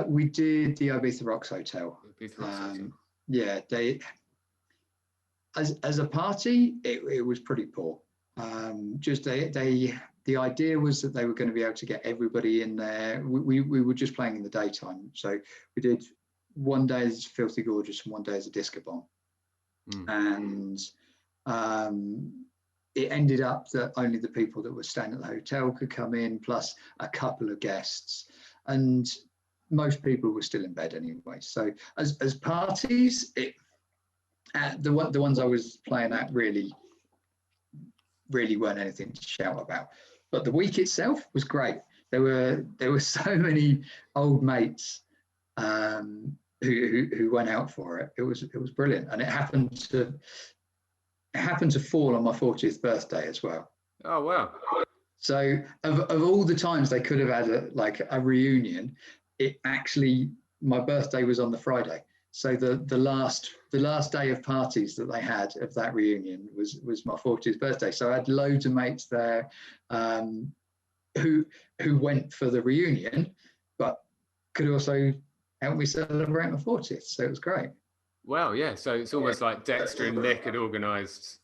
Speaker 2: We did the Ibiza Rocks Hotel. Yeah, they as a party, it was pretty poor. Just the idea was that they were going to be able to get everybody in there. We were just playing in the daytime, so we did one day as Filthy Gorgeous and one day as a disco bomb, and it ended up that only the people that were staying at the hotel could come in, plus a couple of guests, and most people were still in bed anyway. So as parties, the ones I was playing at really weren't anything to shout about. But the week itself was great. There were so many old mates who went out for it. It was brilliant, and it happened to fall on my 40th birthday as well.
Speaker 1: Oh wow!
Speaker 2: So of all the times they could have had a reunion, my birthday was on the Friday. So the last day of parties that they had of that reunion was my 40th birthday. So I had loads of mates there who went for the reunion, but could also help me celebrate my 40th. So it was great.
Speaker 1: Wow, yeah. So it's almost like Dexter and Nick had organised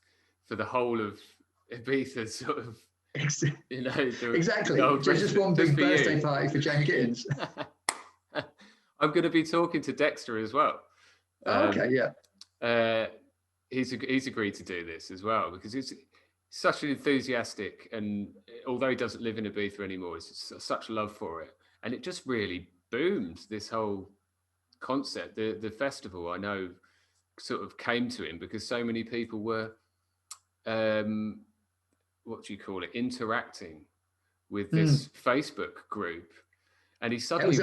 Speaker 1: for the whole of Ibiza, sort of, you know,
Speaker 2: exactly. Just one big birthday party for Jamie Gittins.
Speaker 1: I'm going to be talking to Dexter as well.
Speaker 2: Okay, yeah.
Speaker 1: He's agreed to do this as well because he's such an enthusiastic, and although he doesn't live in Ibiza anymore, it's such love for it, and it just really boomed, this whole concept. The festival, I know, sort of came to him because so many people were what do you call it, interacting with this Facebook group, and he suddenly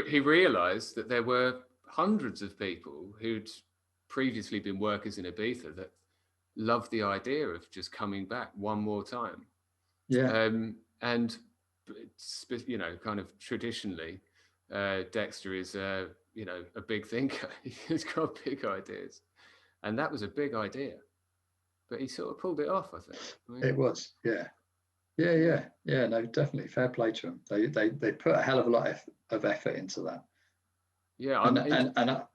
Speaker 1: he realized that there were hundreds of people who'd previously been workers in Ibiza that loved the idea of just coming back one more time.
Speaker 2: Yeah.
Speaker 1: And you know, kind of traditionally, Dexter is you know, a big thinker. He's got big ideas, and that was a big idea, but he sort of pulled it off, I think.
Speaker 2: It was, yeah. No, definitely, fair play to them. They put a hell of a lot of effort into that.
Speaker 1: Yeah,
Speaker 2: and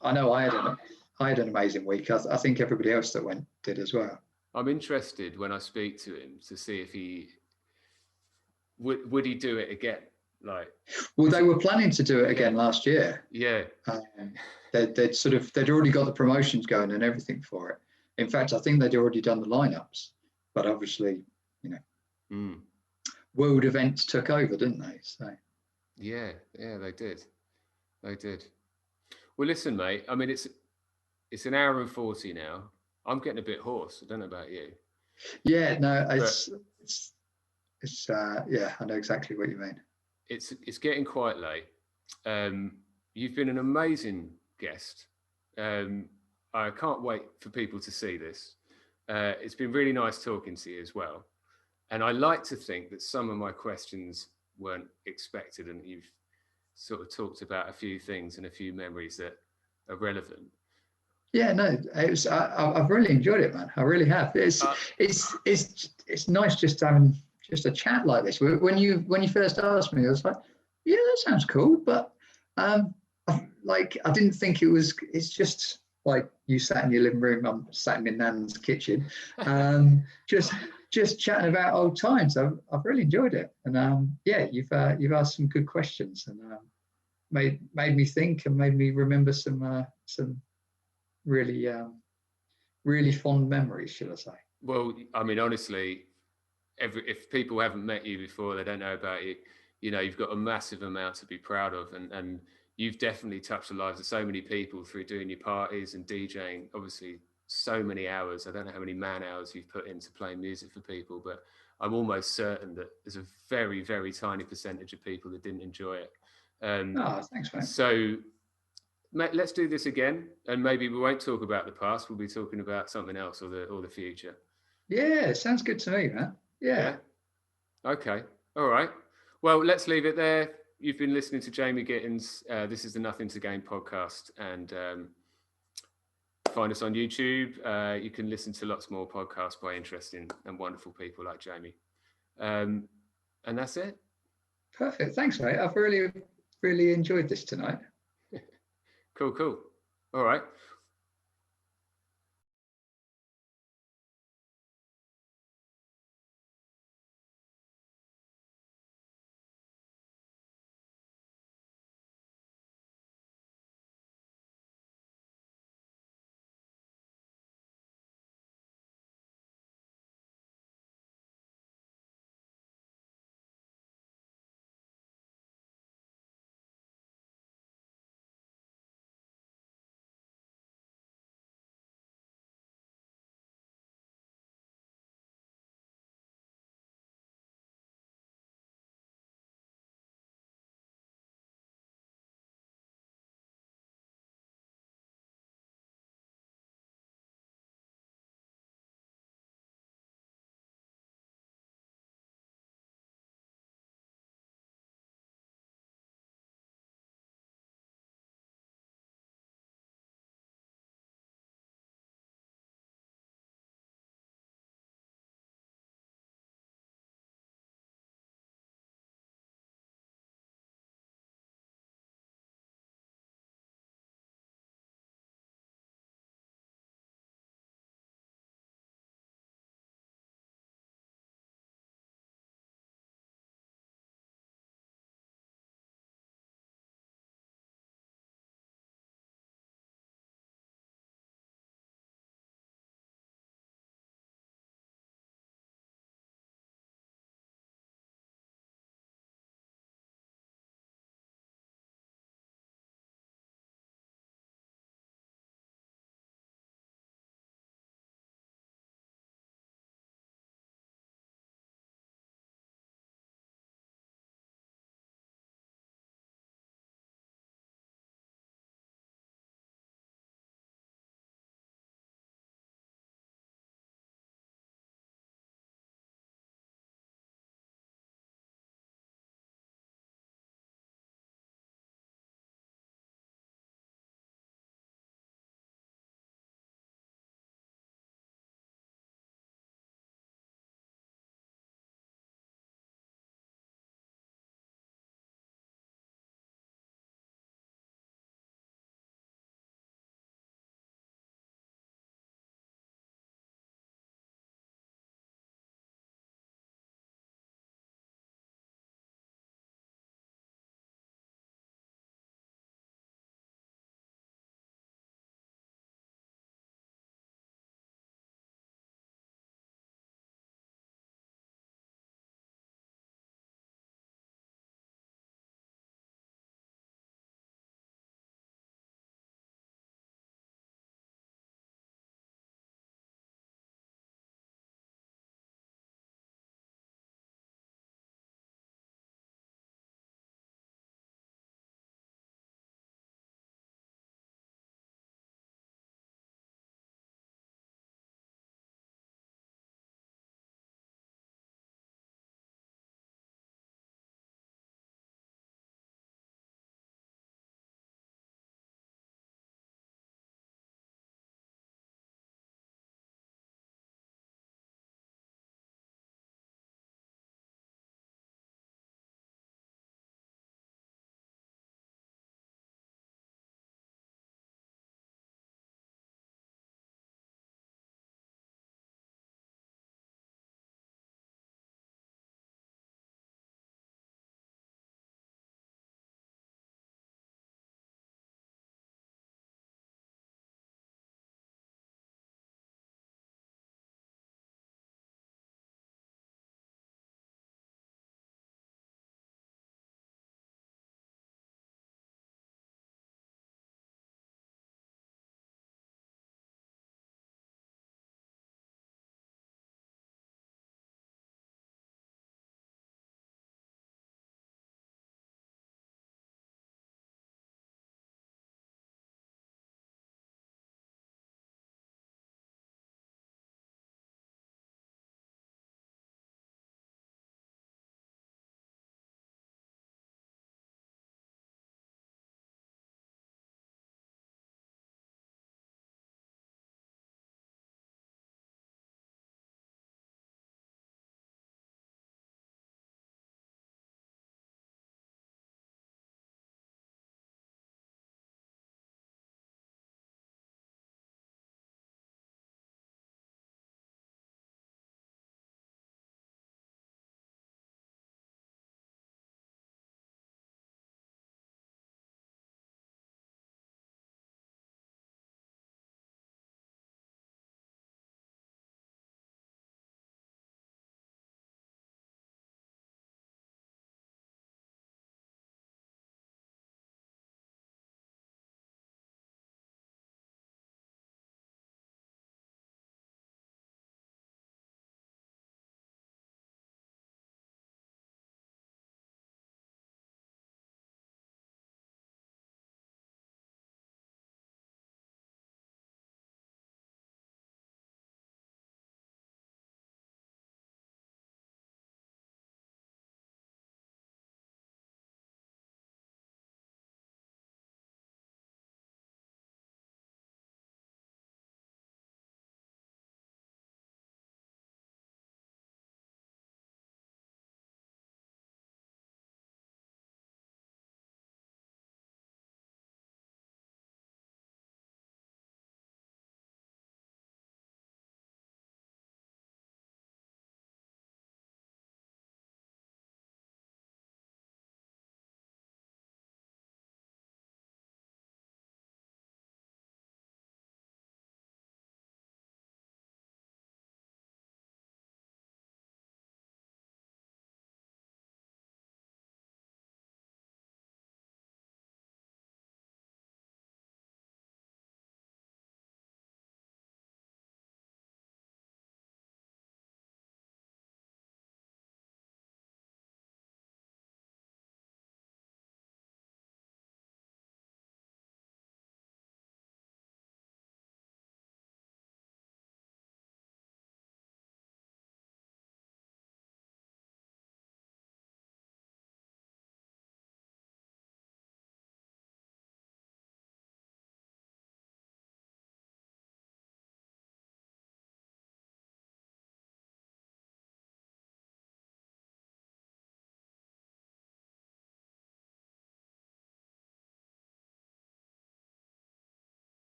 Speaker 2: I know I had an amazing week. I think everybody else that went did as well.
Speaker 1: I'm interested when I speak to him to see if he would he do it again. Like,
Speaker 2: well, they were planning to do it again last year.
Speaker 1: Yeah,
Speaker 2: they'd already got the promotions going and everything for it. In fact, I think they'd already done the lineups, but obviously, you know, world events took over, didn't they? So
Speaker 1: yeah, they did. Well, listen, mate. I mean, it's an hour and 40 now. I'm getting a bit hoarse. I don't know about you.
Speaker 2: Yeah, no, it's yeah, I know exactly what you mean.
Speaker 1: It's getting quite late. You've been an amazing guest. I can't wait for people to see this. It's been really nice talking to you as well. And I like to think that some of my questions weren't expected, and you've sort of talked about a few things and a few memories that are relevant.
Speaker 2: Yeah, no, I've really enjoyed it, man. I really have. It's nice just having just a chat like this. When you first asked me, I was like, yeah, that sounds cool, but like I didn't think it was. It's just like you sat in your living room, I'm sat in my nan's kitchen, just chatting about old times. I've really enjoyed it, and yeah, you've asked some good questions, and made me think and made me remember some really really fond memories, should I say.
Speaker 1: Well, I mean, honestly, if people haven't met you before, they don't know about you, you know, you've got a massive amount to be proud of, and you've definitely touched the lives of so many people through doing your parties and DJing. Obviously, so many hours. I don't know how many man hours you've put into playing music for people, but I'm almost certain that there's a very, very tiny percentage of people that didn't enjoy it.
Speaker 2: Thanks, mate.
Speaker 1: So let's do this again, and maybe we won't talk about the past. We'll be talking about something else, or the future.
Speaker 2: Yeah, sounds good to me, man. Yeah.
Speaker 1: Okay. All right. Well, let's leave it there. You've been listening to Jamie Gittins. This is the Nothing to Gain podcast, and find us on YouTube. You can listen to lots more podcasts by interesting and wonderful people like Jamie. And that's it.
Speaker 2: Perfect. Thanks, mate. I've really enjoyed this tonight.
Speaker 1: Cool. All right.